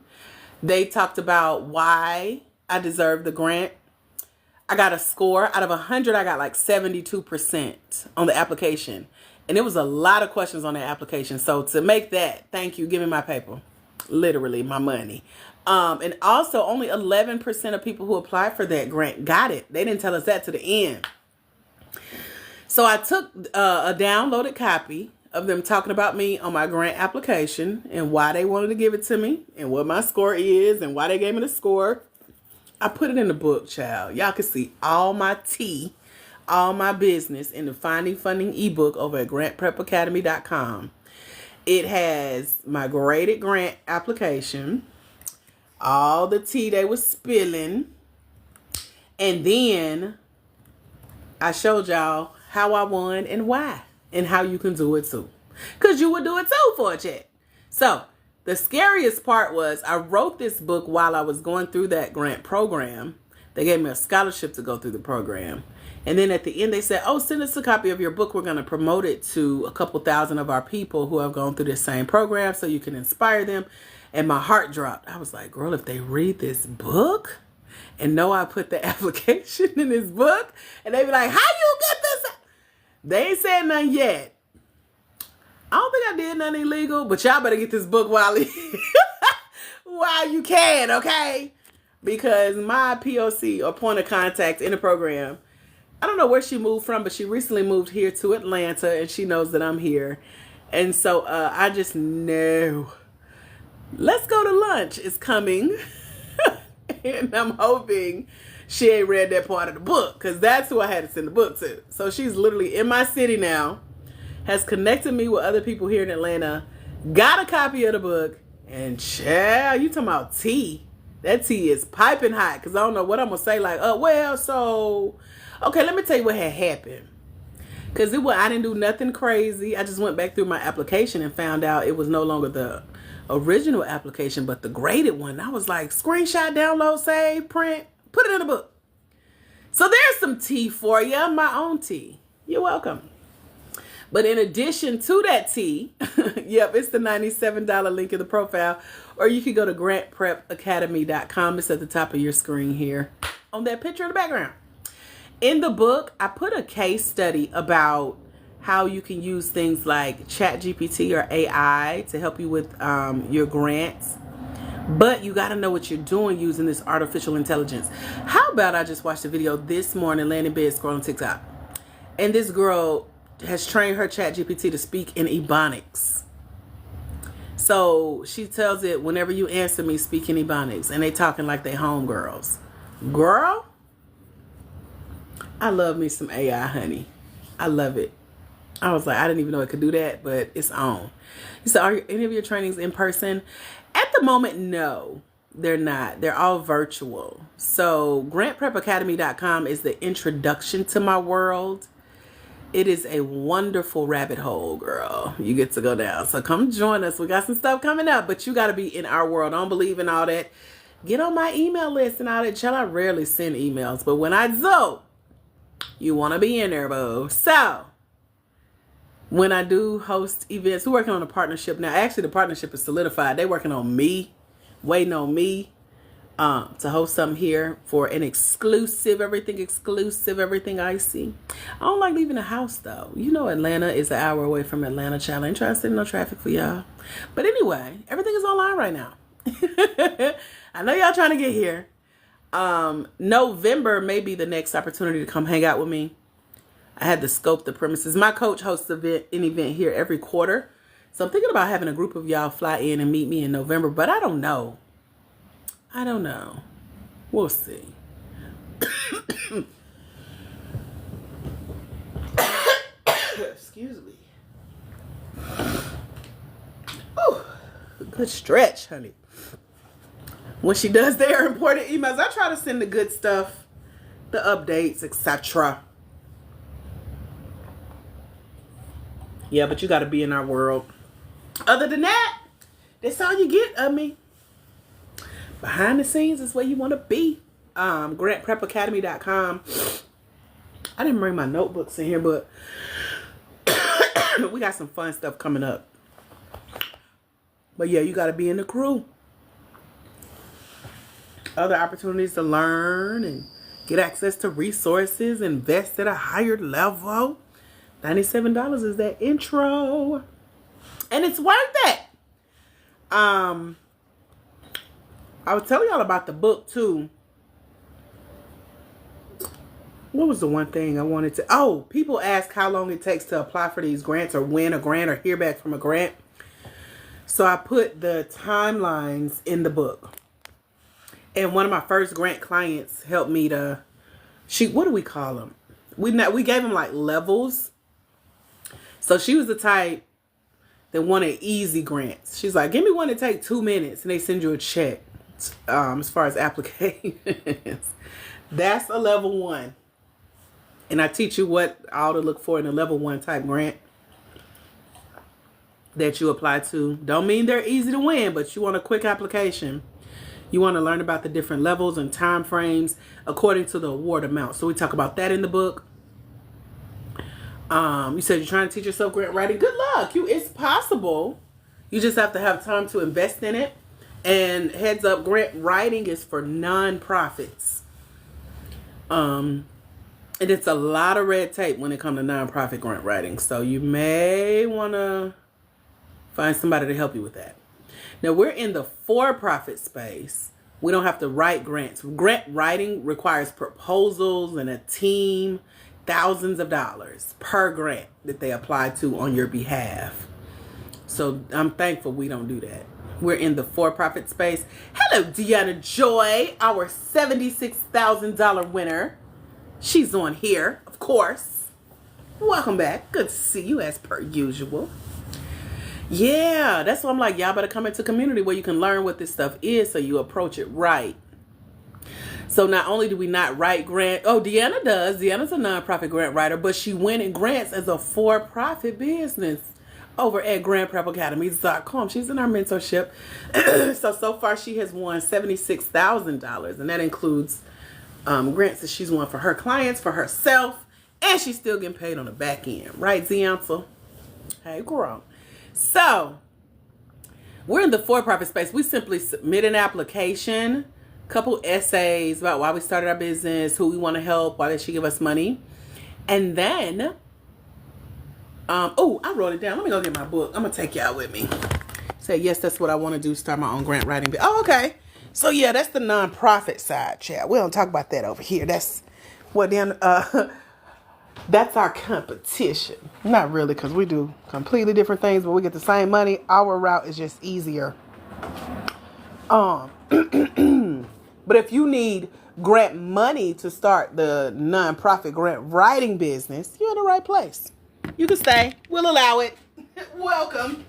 They talked about why I deserve the grant. I got a score. Out of 100, I got like 72% on the application. And it was a lot of questions on that application. So to make that, thank you. Give me my paper. Literally, my money. And also, only 11% of people who applied for that grant got it. They didn't tell us that to the end. So I took a downloaded copy of them talking about me on my grant application and why they wanted to give it to me and what my score is and why they gave me the score. I put it in the book, child. Y'all can see all my tea, all my business in the Finding Funding ebook over at grantprepacademy.com. It has my graded grant application, all the tea they was spilling, and then I showed y'all how I won and why, and how you can do it too. Because you would do it too for a check. So the scariest part was I wrote this book while I was going through that grant program. They gave me a scholarship to go through the program. And then at the end, they said, oh, send us a copy of your book. We're going to promote it to a couple thousand of our people who have gone through this same program so you can inspire them. And my heart dropped. I was like, girl, if they read this book and know I put the application in this book, and they be like, how you get this? They ain't said nothing yet. I don't think I did nothing illegal, but y'all better get this book while you can, okay? Because my POC, or point of contact in the program, I don't know where she moved from, but she recently moved here to Atlanta, and she knows that I'm here. And so I just know. Let's Go to Lunch is coming. And I'm hoping she ain't read that part of the book, because that's who I had to send the book to. So she's literally in my city now, has connected me with other people here in Atlanta, got a copy of the book, and child, you talking about tea. That tea is piping hot, because I don't know what I'm going to say. Like, okay, let me tell you what had happened. Because I didn't do nothing crazy. I just went back through my application and found out it was no longer the original application, but the graded one. I was like, screenshot, download, save, print, put it in the book. So there's some tea for you, my own tea. You're welcome. But in addition to that tea, yep, it's the $97 link in the profile, or you can go to grantprepacademy.com. It's at the top of your screen here on that picture in the background. In the book, I put a case study about how you can use things like ChatGPT or AI to help you with your grants. But you got to know what you're doing using this artificial intelligence. How about I just watched a video this morning, laying in bed scrolling TikTok. And this girl has trained her ChatGPT to speak in Ebonics. So she tells it, whenever you answer me, speak in Ebonics. And they talking like they homegirls. Girl, I love me some AI, honey. I love it. I was like, I didn't even know it could do that, but it's on. He said, are any of your trainings in person? At the moment, no, they're not. They're all virtual. So grantprepacademy.com is the introduction to my world. It is a wonderful rabbit hole, girl. You get to go down. So come join us. We got some stuff coming up, but you got to be in our world. Don't believe in all that. Get on my email list and all that. Child, I rarely send emails, but when I do, you want to be in there, boo. So when I do host events, we're working on a partnership now. Actually, the partnership is solidified. They're working on me, waiting on me. to host something here for an exclusive, everything icy. I don't like leaving the house though. You know, Atlanta is an hour away from Atlanta, child. I ain't trying to sit in no traffic for y'all. But anyway, everything is online right now. I know y'all trying to get here. November may be the next opportunity to come hang out with me. I had to scope the premises. My coach hosts an event here every quarter. So I'm thinking about having a group of y'all fly in and meet me in November, but I don't know. We'll see. Excuse me. Ooh, good stretch, honey. When she does their important emails, I try to send the good stuff, the updates, etc. Yeah, but you got to be in our world. Other than that, that's all you get of me. Behind the scenes is where you want to be. GrantPrepAcademy.com. I didn't bring my notebooks in here, but we got some fun stuff coming up. But yeah, you got to be in the crew. Other opportunities to learn and get access to resources, invest at a higher level. $97 is that intro. And it's worth it. I was telling y'all about the book too. What was the one thing I wanted to... Oh, people ask how long it takes to apply for these grants or win a grant or hear back from a grant. So I put the timelines in the book. And one of my first grant clients helped me to... What do we call them? We gave them like levels. So she was the type that wanted easy grants. She's like, give me one that take 2 minutes and they send you a check. As far as applications, that's a level 1. And I teach you what all to look for in a level 1 type grant that you apply to. Don't mean they're easy to win, but you want a quick application. You want to learn about the different levels and time frames according to the award amount. So we talk about that in the book. You said you're trying to teach yourself grant writing. Good luck. It's possible. You just have to have time to invest in it. And heads up, grant writing is for nonprofits. And it's a lot of red tape when it comes to nonprofit grant writing. So you may want to find somebody to help you with that. Now we're in the for-profit space. We don't have to write grants. Grant writing requires proposals and a team, thousands of dollars per grant that they apply to on your behalf. So I'm thankful we don't do that. We're in the for-profit space. Hello, Deanna Joy, our $76,000 winner. She's on here, of course. Welcome back. Good to see you as per usual. Yeah, that's why I'm like, y'all better come into community where you can learn what this stuff is so you approach it right. So not only do we not write grant, Deanna does. Deanna's a nonprofit grant writer, but she went in grants as a for-profit business over at GrantPrepAcademy.com. She's in our mentorship. So far she has won $76,000, and that includes grants that she's won for her clients, for herself, and she's still getting paid on the back end. Right, Ziancel? Hey, girl. So, we're in the for-profit space. We simply submit an application, couple essays about why we started our business, who we want to help, why did she give us money. And then, I wrote it down. Let me go get my book. I'm going to take y'all with me. Say, yes, that's what I want to do, start my own grant writing. Oh, okay. So, yeah, that's the nonprofit side, chat. We don't talk about that over here. That's what then... That's our competition. Not really, because we do completely different things, but we get the same money. Our route is just easier. But if you need grant money to start the nonprofit grant writing business, you're in the right place. You can stay. We'll allow it. Welcome.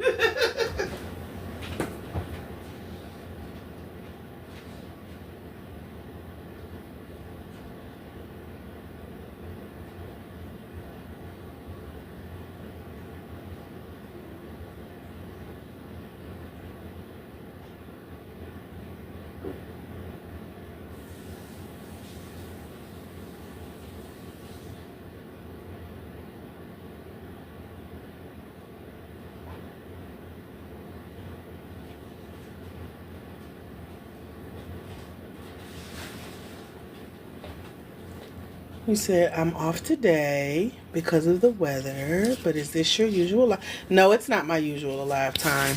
You said I'm off today because of the weather, but is this your usual live? No, it's not my usual live time.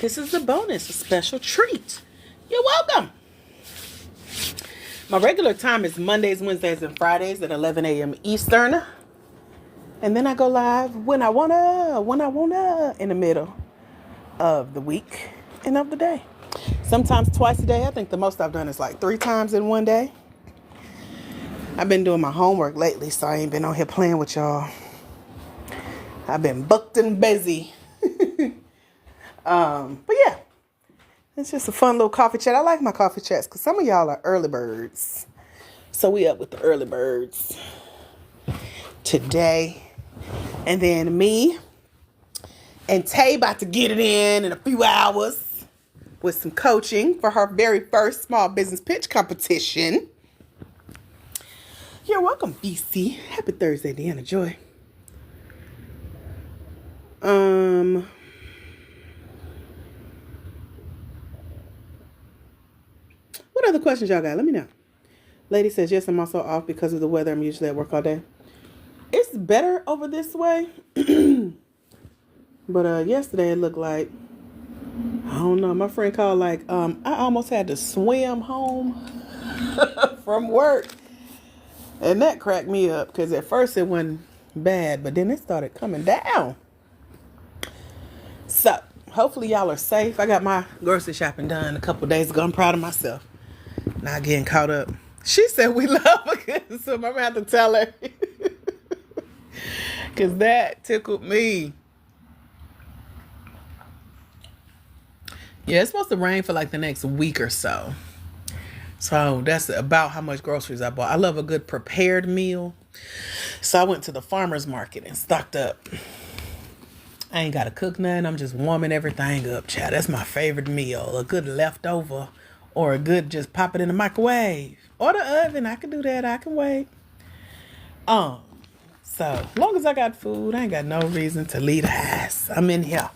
This is a bonus, a special treat. You're welcome. My regular time is Mondays, Wednesdays, and Fridays at 11 a.m. Eastern. And then I go live when I wanna, in the middle of the week and of the day. Sometimes twice a day. I think the most I've done is like 3 times in one day. I've been doing my homework lately, so I ain't been on here playing with y'all. I've been booked and busy. But yeah, it's just a fun little coffee chat. I like my coffee chats because some of y'all are early birds. So we up with the early birds today. And then me and Tay about to get it in a few hours with some coaching for her very first small business pitch competition. You're welcome, BC. Happy Thursday, Deanna Joy. What other questions y'all got? Let me know. Lady says, yes, I'm also off because of the weather. I'm usually at work all day. It's better over this way. But yesterday it looked like, I don't know. My friend called I almost had to swim home from work. And that cracked me up because at first it wasn't bad, but then it started coming down. So, hopefully y'all are safe. I got my grocery shopping done a couple days ago. I'm proud of myself. Not getting caught up. She said we love her, so I'm going to have to tell her. Because that tickled me. Yeah, it's supposed to rain for like the next week or so. So that's about how much groceries I bought. I love a good prepared meal. So I went to the farmer's market and stocked up. I ain't got to cook nothing. I'm just warming everything up, child. That's my favorite meal. A good leftover or a good just pop it in the microwave. Or the oven. I can do that. I can wait. So as long as I got food, I ain't got no reason to leave the house. I'm in here.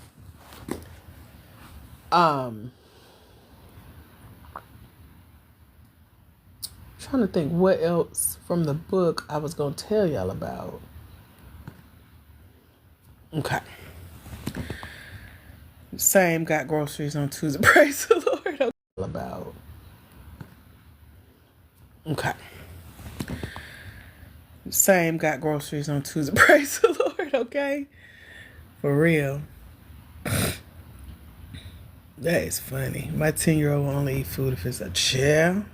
Trying to think what else from the book I was going to tell y'all about. Okay. Same, got groceries on Tuesday. Praise the Lord. About. Okay. Same, got groceries on Tuesday. Praise the Lord, okay? For real. That is funny. My 10-year-old will only eat food if it's a chair.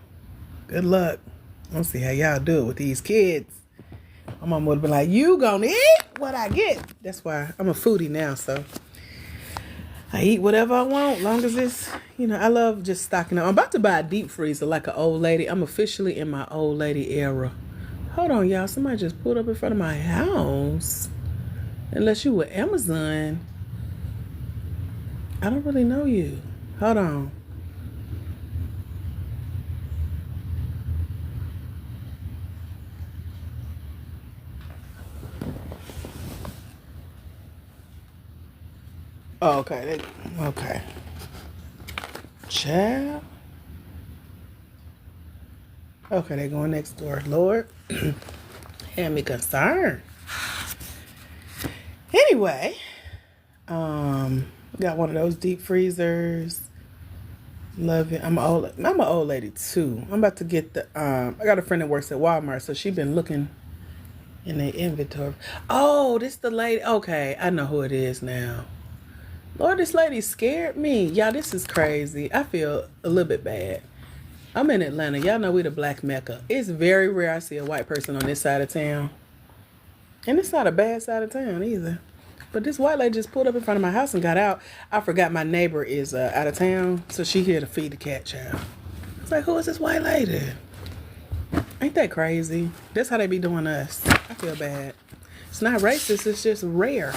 Good luck. I don't see how y'all do it with these kids. My mom would have been like, you gonna eat what I get. That's why I'm a foodie now, so I eat whatever I want, long as it's, I love just stocking up. I'm about to buy a deep freezer like an old lady. I'm officially in my old lady era. Hold on, y'all. Somebody just pulled up in front of my house. Unless you were Amazon. I don't really know you. Hold on. Oh, okay. Okay. Child. Okay, they going next door. Lord, had me concerned. Anyway, got one of those deep freezers. Love it. I'm an old lady too. I'm about to get I got a friend that works at Walmart, so she been looking in the inventory. Oh, this the lady. Okay, I know who it is now. Lord, this lady scared me. Y'all, this is crazy. I feel a little bit bad. I'm in Atlanta. Y'all know we the Black Mecca. It's very rare I see a white person on this side of town. And it's not a bad side of town either. But this white lady just pulled up in front of my house and got out. I forgot my neighbor is out of town, so she here to feed the cat, child. It's like, who is this white lady? Ain't that crazy? That's how they be doing us. I feel bad. It's not racist. It's just rare.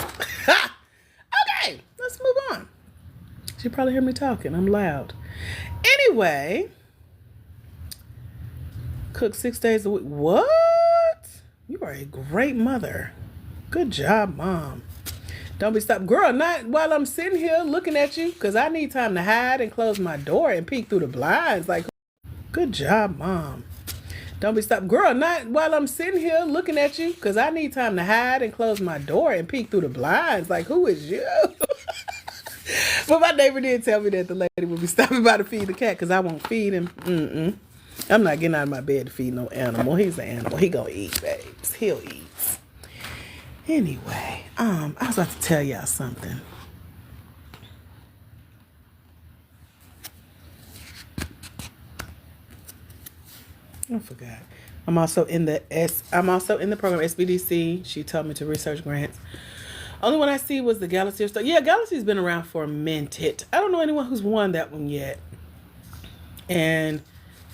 Okay, let's move on. She probably heard me talking. I'm loud. Anyway, cook 6 days a week. What? You are a great mother. Good job, Mom. Don't be stopped. Girl, not while I'm sitting here looking at you, because I need time to hide and close my door and peek through the blinds. Like, good job, Mom. Don't be stopped. Girl, not while I'm sitting here looking at you, because I need time to hide and close my door and peek through the blinds. Like, who is you? But my neighbor did tell me that the lady would be stopping by to feed the cat because I won't feed him. I'm not getting out of my bed to feed no animal. He's an animal. He gonna eat, babes. He'll eat. Anyway, I was about to tell y'all something. I forgot. I'm also in the program SBDC. She told me to research grants. Only one I see was the Galaxy stuff. Yeah, Galaxy's been around for a minute. I don't know anyone who's won that one yet. And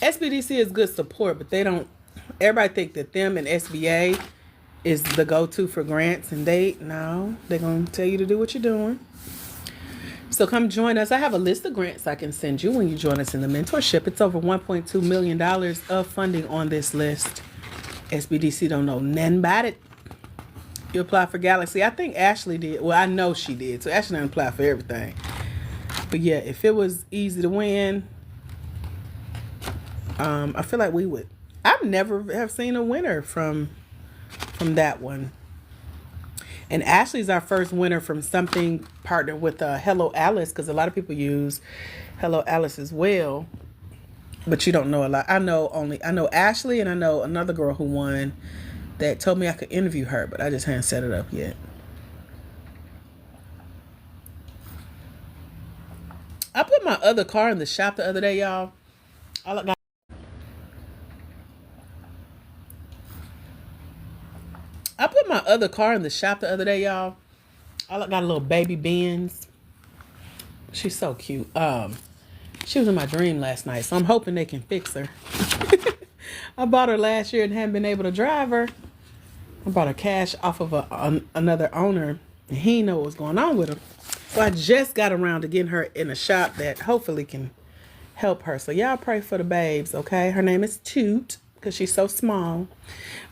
SBDC is good support, but they don't. Everybody think that them and SBA is the go-to for grants, and they're gonna tell you to do what you're doing. So come join us. I have a list of grants I can send you when you join us in the mentorship. It's over $1.2 million of funding on this list. SBDC don't know nothing about it. You apply for Galaxy. I think Ashley did. Well, I know she did. So Ashley didn't apply for everything. But yeah, if it was easy to win, I feel like we would. I've never have seen a winner from that one. And Ashley's our first winner from something partnered with Hello Alice, because a lot of people use Hello Alice as well. But you don't know a lot. I know Ashley, and I know another girl who won that told me I could interview her, but I just hadn't set it up yet. I put my other car in the shop the other day, y'all. I put my other car in the shop the other day, y'all. I got a little baby Benz. She's so cute. She was in my dream last night, so I'm hoping they can fix her. I bought her last year and hadn't been able to drive her. I bought her cash off of another owner, and he didn't know what was going on with her. So I just got around to getting her in a shop that hopefully can help her. So y'all pray for the babes, okay? Her name is Toot, because she's so small.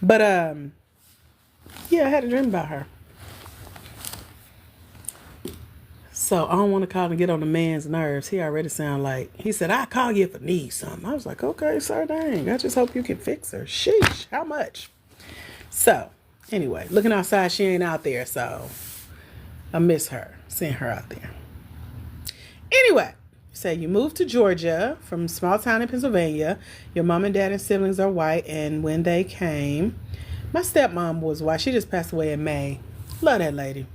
But yeah, I had a dream about her. So I don't want to call and get on the man's nerves. He already sound like, he said, I'll call you if I need something. I was like, okay, sir, dang. I just hope you can fix her. Sheesh, how much? So anyway, looking outside, she ain't out there. So I miss her, seeing her out there. Anyway, say you moved to Georgia from a small town in Pennsylvania. Your mom and dad and siblings are white. And when they came, my stepmom was white. She just passed away in May. Love that lady.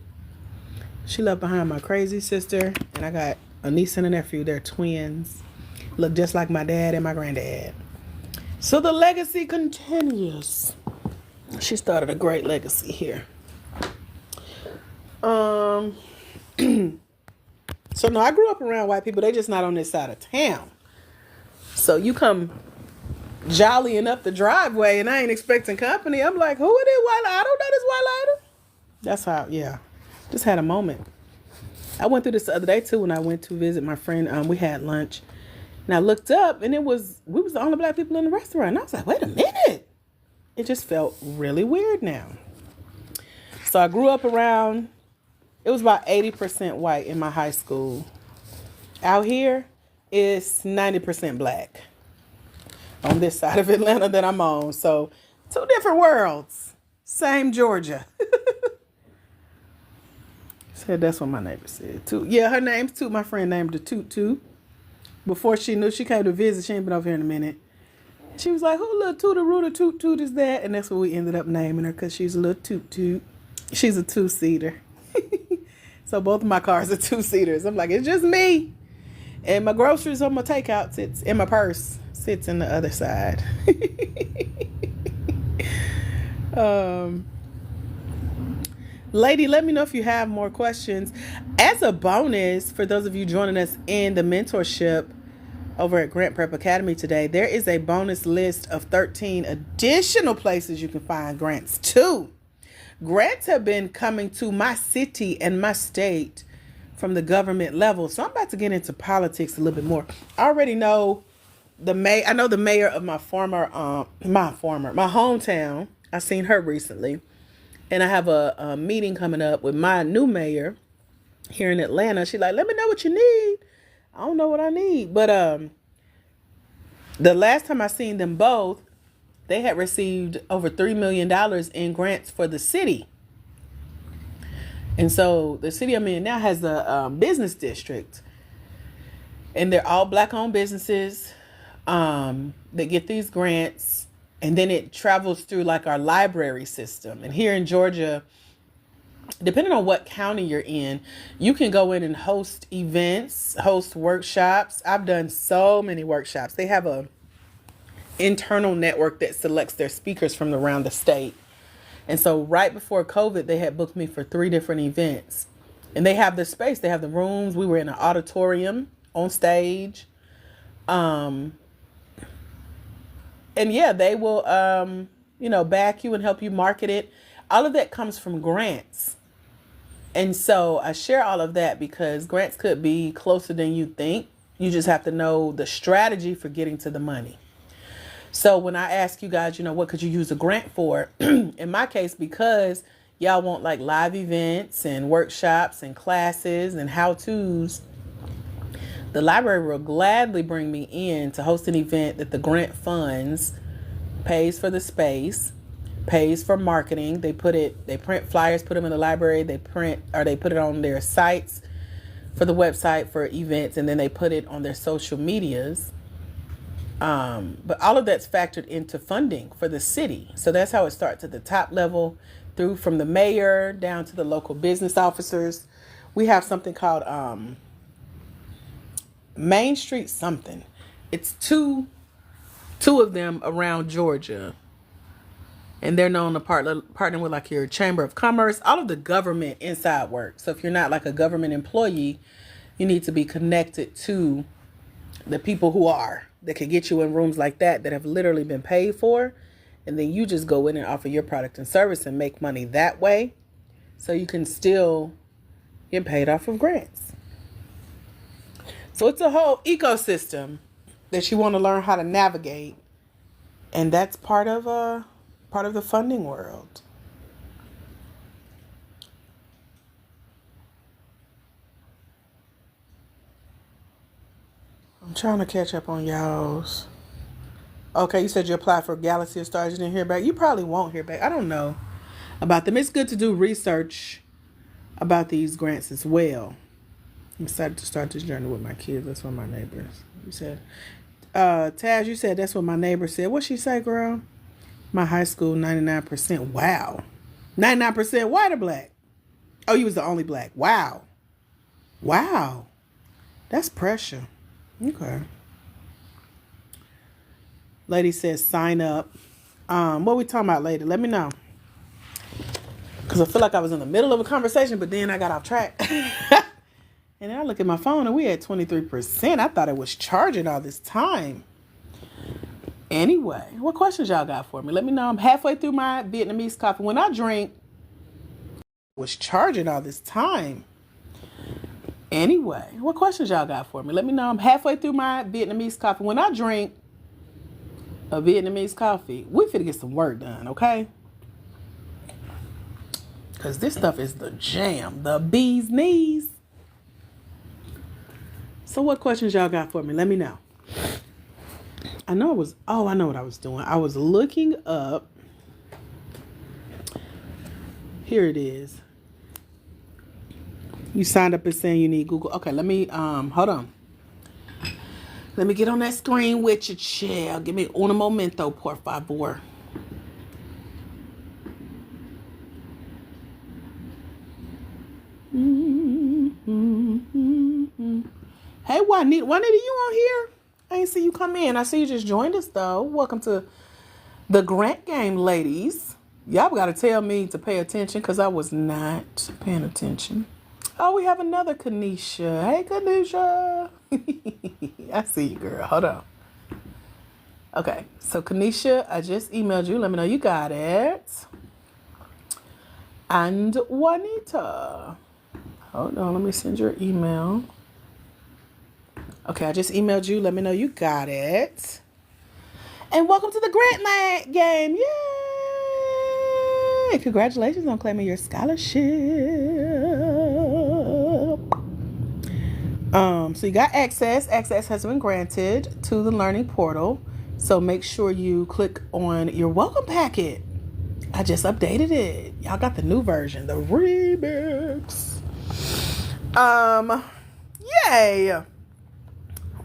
She left behind my crazy sister, and I got a niece and a nephew. They're twins. Look just like my dad and my granddad. So the legacy continues. She started a great legacy here. So no, I grew up around white people. They just not on this side of town. So you come jollying up the driveway, and I ain't expecting company. I'm like, who is this white lady? I don't know this white lady. That's how, yeah. Just had a moment. I went through this the other day too when I went to visit my friend. We had lunch, and I looked up, and we was the only black people in the restaurant. And I was like, wait a minute. It just felt really weird now. So I grew up around, it was about 80% white in my high school. Out here, it's 90% black on this side of Atlanta that I'm on. So 2 different worlds. Same Georgia. Said that's what my neighbor said. Toot. Yeah, her name's Toot. My friend named her Toot Toot. Before she knew, she came to visit. She ain't been over here in a minute. She was like, who little Tootarooter Toot Toot is that? And that's what we ended up naming her, because she's a little Toot Toot. She's a 2-seater. So both of my cars are 2-seaters. I'm like, it's just me. And my groceries on my takeout sits in my purse. Sits in the other side. Lady, let me know if you have more questions. As a bonus, for those of you joining us in the mentorship over at Grant Prep Academy today, there is a bonus list of 13 additional places you can find grants too. Grants have been coming to my city and my state from the government level. So I'm about to get into politics a little bit more. I already know the mayor of my hometown. I seen her recently. And I have a meeting coming up with my new mayor here in Atlanta. She's like, let me know what you need. I don't know what I need. But the last time I seen them both, they had received over $3 million in grants for the city. And so the city I'm in now has a business district. And they're all Black-owned businesses that get these grants. And then it travels through like our library system. And here in Georgia, depending on what county you're in, you can go in and host events, host workshops. I've done so many workshops. They have a internal network that selects their speakers from around the state. And so right before COVID, they had booked me for 3 different events. And they have the space, they have the rooms. We were in an auditorium on stage. And yeah, they will, back you and help you market it. All of that comes from grants. And so I share all of that because grants could be closer than you think. You just have to know the strategy for getting to the money. So when I ask you guys, what could you use a grant for? In my case, because y'all want like live events and workshops and classes and how-tos, the library will gladly bring me in to host an event that the grant funds, pays for the space, pays for marketing. They print flyers, put them in the library. They put it on their sites for the website for events, and then they put it on their social medias. But all of that's factored into funding for the city. So that's how it starts at the top level, through from the mayor down to the local business officers. We have something called Main Street something. It's two of them around Georgia. And they're known to partner with like your Chamber of Commerce, all of the government inside work. So if you're not like a government employee, you need to be connected to the people that can get you in rooms like that have literally been paid for. And then you just go in and offer your product and service and make money that way. So you can still get paid off of grants. So it's a whole ecosystem that you want to learn how to navigate. And that's part of the funding world. I'm trying to catch up on y'all's. Okay, you said you applied for Galaxy of Stars. You didn't hear back. You probably won't hear back. I don't know about them. It's good to do research about these grants as well. I'm excited to start this journey with my kids. That's what my neighbors. You said, Taz, you said that's what my neighbor said. What'd she say, girl? My high school, 99%. Wow. 99% white or black? Oh, you was the only black. Wow. Wow. That's pressure. Okay. Lady says sign up. What we talking about, lady? Let me know. Because I feel like I was in the middle of a conversation, but then I got off track. And then I look at my phone and we had 23%. I thought it was charging all this time. Anyway, what questions y'all got for me? Let me know. I'm halfway through my Vietnamese coffee. When I drink, was charging all this time. Anyway, what questions y'all got for me? Let me know. I'm halfway through my Vietnamese coffee. When I drink a Vietnamese coffee, we finna get some work done, okay? Because this stuff is the jam. The bee's knees. So what questions y'all got for me? Let me know. I know what I was doing. I was looking up. Here it is. You signed up and saying you need Google. Okay, let me, hold on. Let me get on that screen with you, chill. Give me un momento, por favor. Hey, Juanita, you on here? I ain't see you come in. I see you just joined us, though. Welcome to the Grant Game, ladies. Y'all got to tell me to pay attention because I was not paying attention. Oh, we have another Kanisha. Hey, Kanisha. I see you, girl. Hold on. Okay, so Kanisha, I just emailed you. Let me know you got it. And Juanita. Hold on, let me send your email. Okay, I just emailed you. Let me know you got it. And welcome to the Grant Game. Yay! Congratulations on claiming your scholarship. So you got access. Access has been granted to the learning portal. So make sure you click on your welcome packet. I just updated it. Y'all got the new version, the remix. Yay.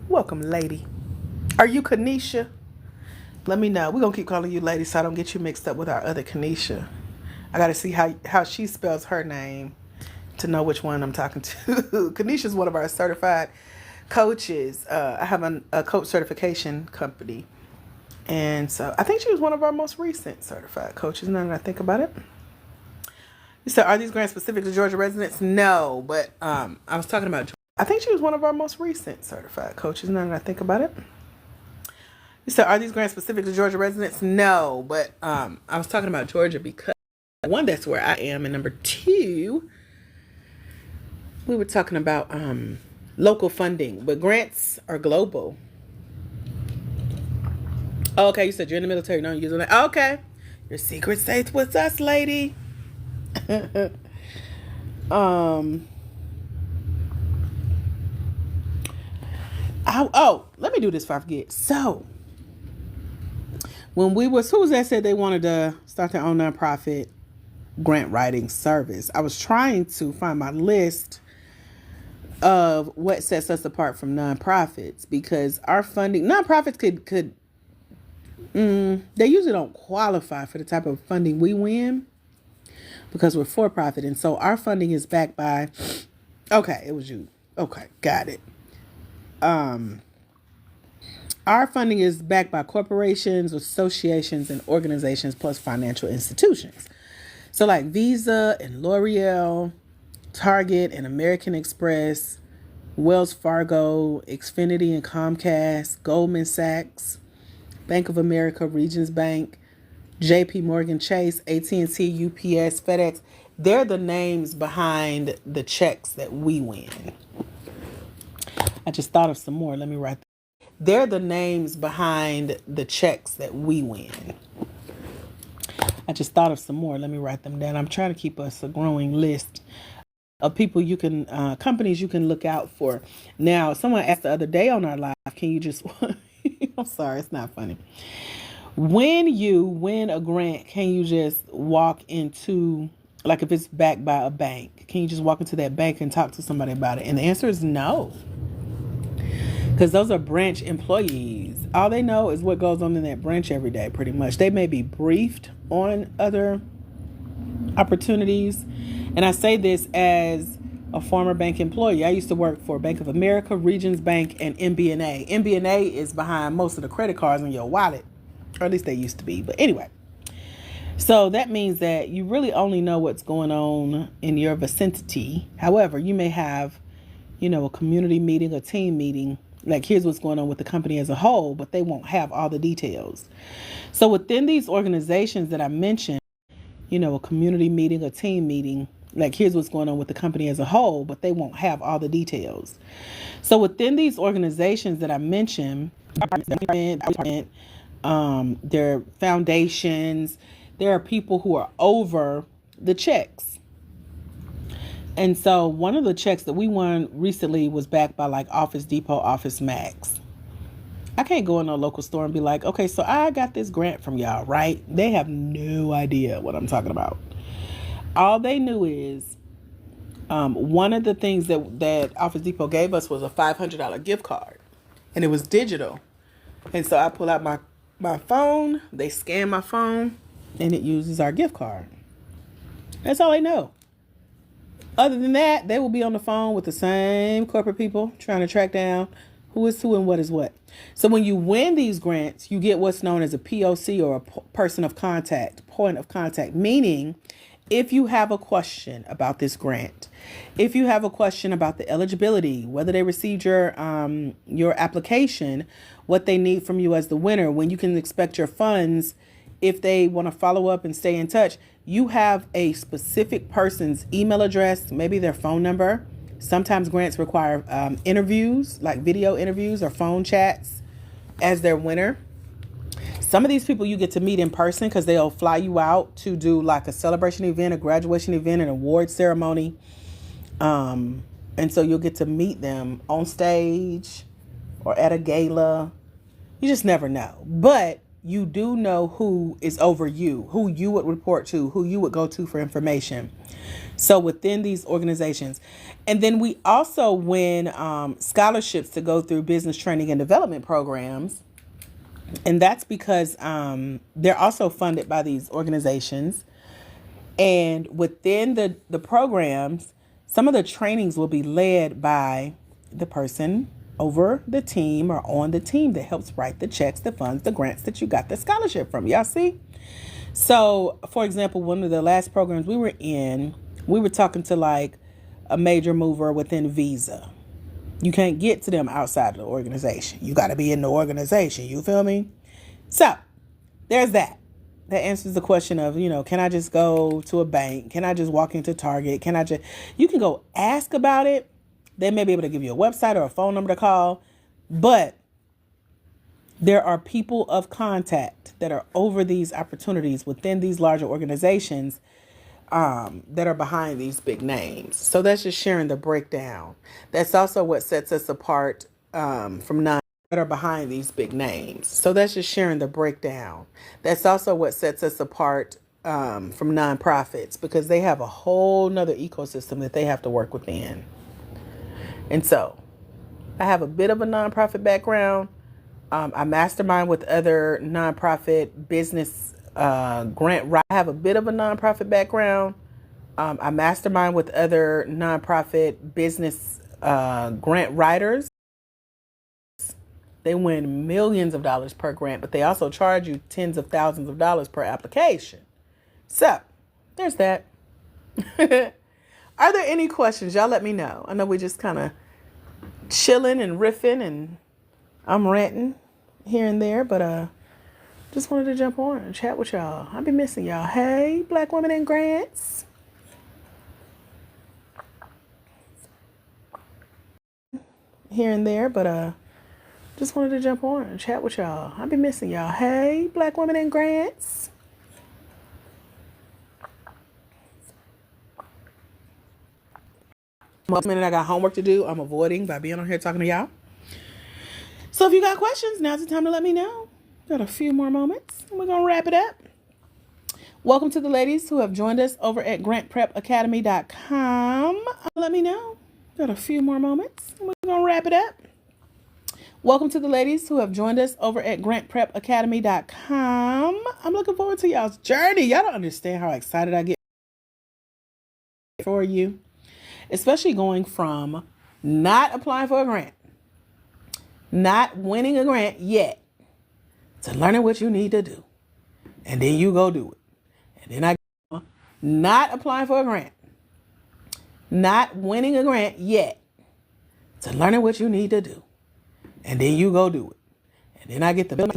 Welcome, lady. Are you Kanisha? Let me know. We're going to keep calling you lady so I don't get you mixed up with our other Kanisha. I got to see how she spells her name to know which one I'm talking to. Kanisha is one of our certified coaches. I have a coach certification company. And so I think she was one of our most recent certified coaches, now that I think about it. You said, are these grants specific to Georgia residents? No, but I was talking about, I think she was one of our most recent certified coaches, now that I think about it. You said, are these grants specific to Georgia residents? No, but I was talking about Georgia because, one, that's where I am, and number two, we were talking about local funding, but grants are global. Oh, okay, you said you're in the military, don't use it. Okay, your secret stays with us, lady. Let me do this before I forget. So, when who was that said they wanted to start their own nonprofit grant writing service? I was trying to find my list of what sets us apart from nonprofits, because our funding, nonprofits could they usually don't qualify for the type of funding we win because we're for profit. And so our funding is backed by, okay, it was you. Okay, got it. Our funding is backed by corporations, associations, and organizations, plus financial institutions. So like Visa and L'Oreal, Target and American Express, Wells Fargo, Xfinity and Comcast, Goldman Sachs, Bank of America, Regions Bank, JP Morgan Chase, AT&T, UPS, FedEx. They're the names behind the checks that we win. I just thought of some more. Let me write them. They're the names behind the checks that we win. I just thought of some more. Let me write them down. I'm trying to keep us a growing list of people you can, companies you can look out for. Now, someone asked the other day on our live, can you just, I'm sorry, it's not funny. When you win a grant, can you just walk into, like if it's backed by a bank, can you just walk into that bank and talk to somebody about it? And the answer is no. Because those are branch employees. All they know is what goes on in that branch every day, pretty much. They may be briefed on other opportunities. And I say this as a former bank employee. I used to work for Bank of America, Regions Bank, and MBNA. MBNA is behind most of the credit cards in your wallet. Or at least they used to be. But anyway. So that means that you really only know what's going on in your vicinity. However, you may have, a community meeting, a team meeting. Like, here's what's going on with the company as a whole, but they won't have all the details. So within these organizations that I mentioned, a community meeting, a team meeting, like, here's what's going on with the company as a whole, but they won't have all the details. So within these organizations that I mentioned, there are foundations, there are people who are over the checks. And so one of the checks that we won recently was backed by like Office Depot, Office Max. I can't go in a local store and be like, okay, so I got this grant from y'all, right? They have no idea what I'm talking about. All they knew is one of the things that Office Depot gave us was a $500 gift card. And it was digital. And so I pull out my phone, they scan my phone, and it uses our gift card. That's all they know. Other than that, they will be on the phone with the same corporate people trying to track down who is who and what is what. So when you win these grants, you get what's known as a POC, or a person of contact, point of contact, meaning if you have a question about this grant, if you have a question about the eligibility, whether they received your application, what they need from you as the winner, when you can expect your funds, if they want to follow up and stay in touch, you have a specific person's email address, maybe their phone number. Sometimes grants require interviews, like video interviews or phone chats as their winner. Some of these people you get to meet in person because they'll fly you out to do like a celebration event, a graduation event, an award ceremony. And so you'll get to meet them on stage or at a gala. You just never know. But you do know who is over you, who you would report to, who you would go to for information. So within these organizations. And then we also win scholarships to go through business training and development programs. And that's because they're also funded by these organizations. And within the programs, some of the trainings will be led by the person over the team or on the team that helps write the checks, the funds, the grants that you got the scholarship from. Y'all see? So, for example, one of the last programs we were in, we were talking to like a major mover within Visa. You can't get to them outside of the organization. You got to be in the organization. You feel me? So, there's that. That answers the question of, can I just go to a bank? Can I just walk into Target? You can go ask about it. They may be able to give you a website or a phone number to call. But there are people of contact that are over these opportunities within these larger organizations that are behind these big names. So that's just sharing the breakdown. That's also what sets us apart from non that are behind these big names. So that's just sharing the breakdown. That's also what sets us apart from nonprofits, because they have a whole nother ecosystem that they have to work within. And so I have a bit of a nonprofit background. I mastermind with other nonprofit business grant. I have a bit of a nonprofit background. I mastermind with other nonprofit business grant writers. They win millions of dollars per grant, but they also charge you tens of thousands of dollars per application. So there's that. Are there any questions? Y'all let me know. I know we just kind of chilling and riffing and I'm ranting here and there, but just wanted to jump on and chat with y'all. I've been missing y'all. Hey, Black women in grants. Here and there, but just wanted to jump on and chat with y'all. I've been missing y'all. Hey, Black women in grants. Most minute I got homework to do, I'm avoiding by being on here talking to y'all. So if you got questions, now's the time to let me know. Got a few more moments and we're going to wrap it up. Welcome to the ladies who have joined us over at grantprepacademy.com. Let me know. Got a few more moments and we're going to wrap it up. Welcome to the ladies who have joined us over at grantprepacademy.com. I'm looking forward to y'all's journey. Y'all don't understand how excited I get for you. Especially going from not applying for a grant, not winning a grant yet, to learning what you need to do. And then you go do it. And then I not applying for a grant, not winning a grant yet, to learning what you need to do. And then you go do it. And then I get the bill.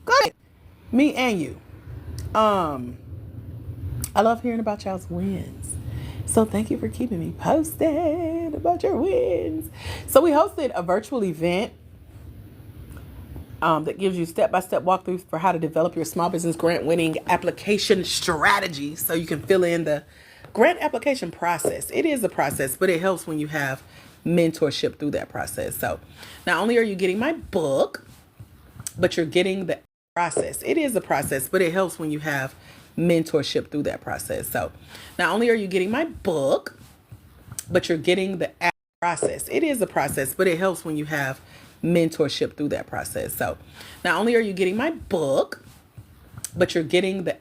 Good. Me and you. I love hearing about y'all's wins. So thank you for keeping me posted about your wins. So we hosted a virtual event that gives you step-by-step walkthroughs for how to develop your small business grant winning application strategy so you can fill in the grant application process. It is a process, but it helps when you have mentorship through that process. So not only are you getting my book, but you're getting the process. It is a process, but it helps when you have mentorship through that process. So not only are you getting my book, but you're getting the process. It is a process, but it helps when you have mentorship through that process. So not only are you getting my book, but you're getting the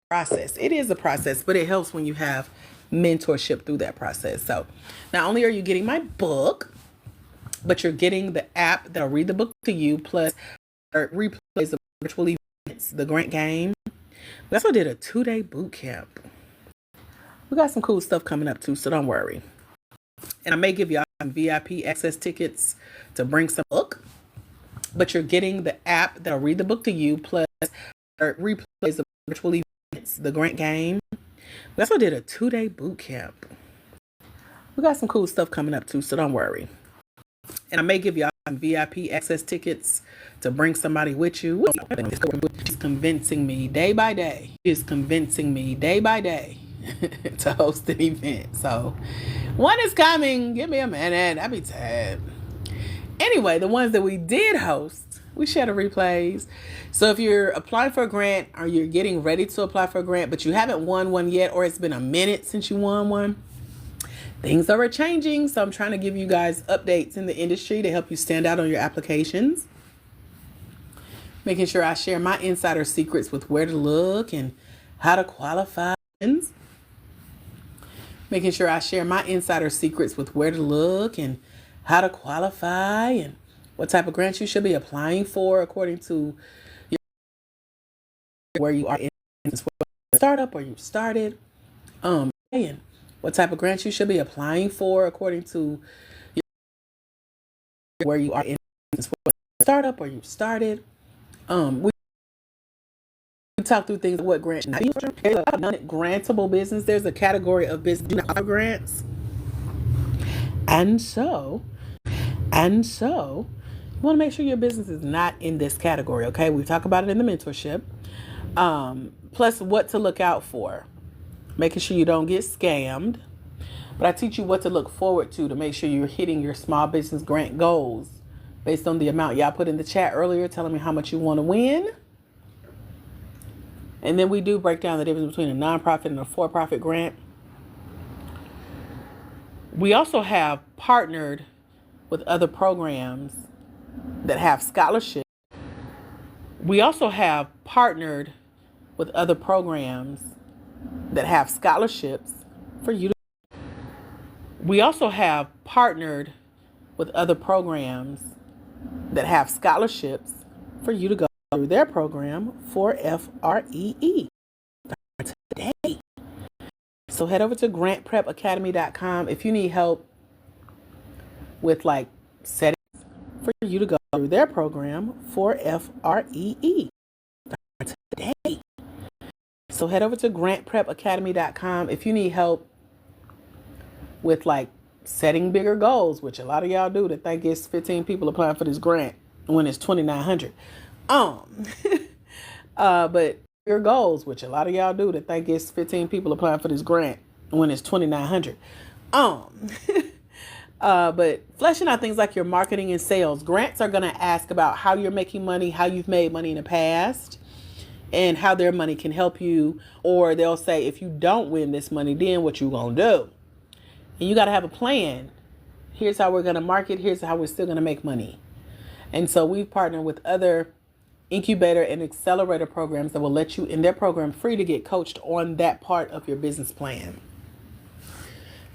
process. It is a process, but it helps when you have mentorship through that process. So not only are you getting my book, but you're getting the app that'll read the book to you, plus replays of virtual events, the grant game. We also did a 2-day boot camp. We got some cool stuff coming up too, so don't worry. And I may give y'all some VIP access tickets to bring some book, but you're getting the app that'll read the book to you, plus replays of virtual events, the grant game. We also did a 2-day boot camp. We got some cool stuff coming up too, so don't worry. And I may give y'all some VIP access tickets to bring somebody with you. She's convincing me day by day. She's convincing me day by day to host an event. So one is coming. Give me a minute. I'll be tired. Anyway, the ones that we did host, We share the replays. So if you're applying for a grant or you're getting ready to apply for a grant, but you haven't won one yet, or it's been a minute since you won one, things are changing. So I'm trying to give you guys updates in the industry to help you stand out on your applications. Making sure I share my insider secrets with where to look and how to qualify. Making sure I share my insider secrets with where to look and how to qualify and what type of grants you should be applying for according to where you are in startup or you started. And what type of grants you should be applying for according to where you are in startup or you started. We talk through things like what grants not grantable business. There's a category of business grants. And so you want to make sure your business is not in this category, okay? We talk about it in the mentorship. Plus what to look out for. Making sure you don't get scammed. But I teach you what to look forward to make sure you're hitting your small business grant goals based on the amount y'all put in the chat earlier telling me how much you want to win. And then we do break down the difference between a nonprofit and a for-profit grant. We also have partnered with other programs that have scholarships. We also have partnered with other programs that have scholarships for you to. We also have partnered with other programs that have scholarships for you to go through their program for FREE today. So head over to grantprepacademy.com if you need help with like settings for you to go through their program for FREE today. So head over to grantprepacademy.com if you need help with like setting bigger goals, which a lot of y'all do that think it's 15 people applying for this grant when it's 2,900. But your goals, which a lot of y'all do that think it's 15 people applying for this grant when it's 2,900. But fleshing out things like your marketing and sales. Grants are going to ask about how you're making money, how you've made money in the past, and how their money can help you. Or they'll say, if you don't win this money, then what you going to do? And you got to have a plan. Here's how we're going to market. Here's how we're still going to make money. And so we've partnered with other incubator and accelerator programs that will let you in their program free to get coached on that part of your business plan.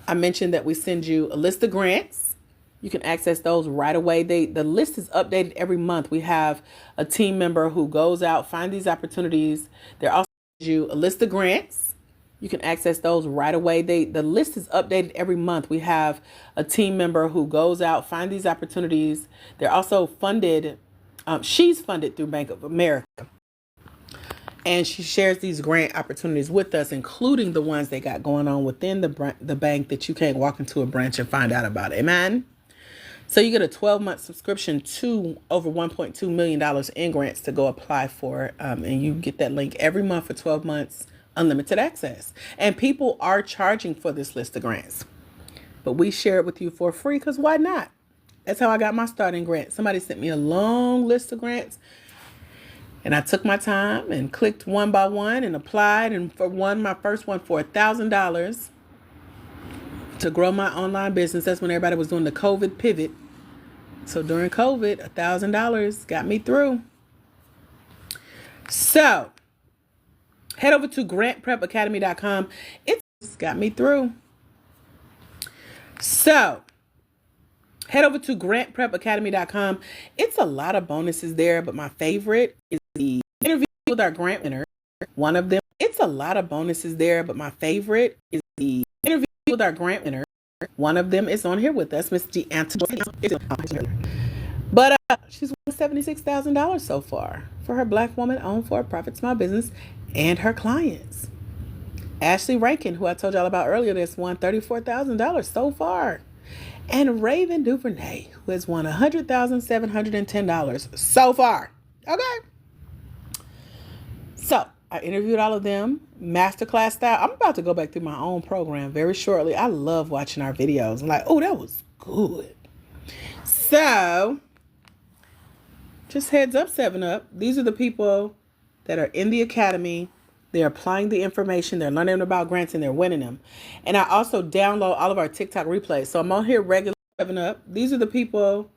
I mentioned that we send you a list of grants. You can access those right away. The list is updated every month. We have a team member who goes out, find these opportunities. They're also you a list of grants. You can access those right away. The list is updated every month. We have a team member who goes out, find these opportunities. They're also funded. She's funded through Bank of America. And she shares these grant opportunities with us, including the ones they got going on within the bank that you can't walk into a branch and find out about. Amen. So you get a 12-month subscription to over $1.2 million in grants to go apply for. And you get that link every month for 12 months, unlimited access. And people are charging for this list of grants. But we share it with you for free because why not? That's how I got my starting grant. Somebody sent me a long list of grants. And I took my time and clicked one by one and applied and won my first one for $1,000 to grow my online business. That's when everybody was doing the COVID pivot. So during COVID, $1,000 got me through. So head over to grantprepacademy.com. It's got me through. So head over to grantprepacademy.com. It's a lot of bonuses there, but my favorite is the interview with our grant winner. One of them, it's a lot of bonuses there, but my favorite is the interview with our grant winner. One of them is on here with us, Miss D'Anthony. But she's won $76,000 so far for her Black woman-owned for-profit small business and her clients. Ashley Rankin, who I told y'all about earlier, that's won $34,000 so far. And Raven Duvernay, who has won $100,710 so far. Okay. So I interviewed all of them, masterclass style. I'm about to go back through my own program very shortly. I love watching our videos. I'm like, oh, that was good. So Just heads up, 7 Up. These are the people that are in the academy. They're applying the information. They're learning about grants and they're winning them. And I also download all of our TikTok replays. So I'm on here regularly. 7 Up. These are the people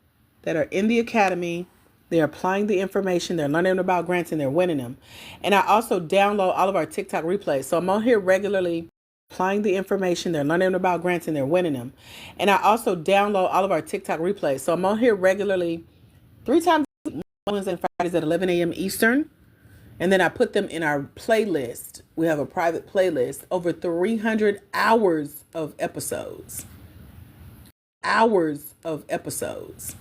that are in the academy. They're applying the information. They're learning about grants and they're winning them. And I also download all of our TikTok replays. So I'm on here regularly applying the information. They're learning about grants and they're winning them. And I also download all of our TikTok replays. So I'm on here regularly 3 times a week, Wednesdays and Fridays at 11 a.m. Eastern. And then I put them in our playlist. We have a private playlist, over 300 hours of episodes. Hours of episodes.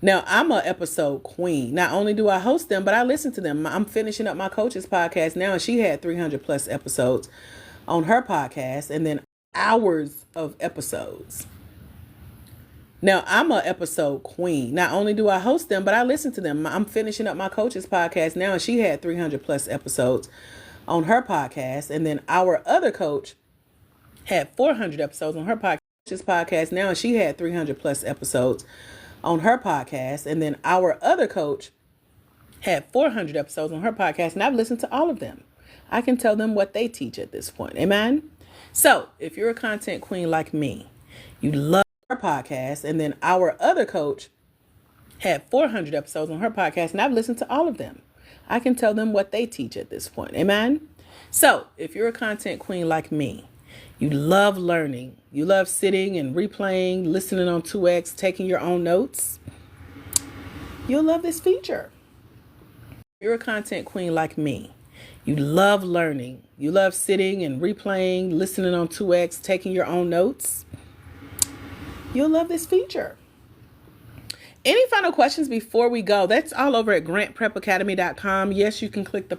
Now, I'm an episode queen. Not only do I host them, but I listen to them. I'm finishing up my coach's podcast now, and she had 300 plus episodes on her podcast, and then hours of episodes. Now, I'm an episode queen. Not only do I host them, but I listen to them. I'm finishing up my coach's podcast now, and she had 300 plus episodes on her podcast, and then our other coach had 400 episodes on her podcast now, and she had 300 plus episodes on her podcast. And then our other coach had 400 episodes on her podcast, and I've listened to all of them. I can tell them what they teach at this point. Amen. So if you're a content queen like me, you love her podcast, and then our other coach had 400 episodes on her podcast, and I've listened to all of them. I can tell them what they teach at this point. Amen. So if you're a content queen like me, you love learning. You love sitting and replaying, listening on 2X, taking your own notes. You'll love this feature. If you're a content queen like me, you love learning. You love sitting and replaying, listening on 2X, taking your own notes. You'll love this feature. Any final questions before we go? That's all over at grantprepacademy.com. Yes, you can click the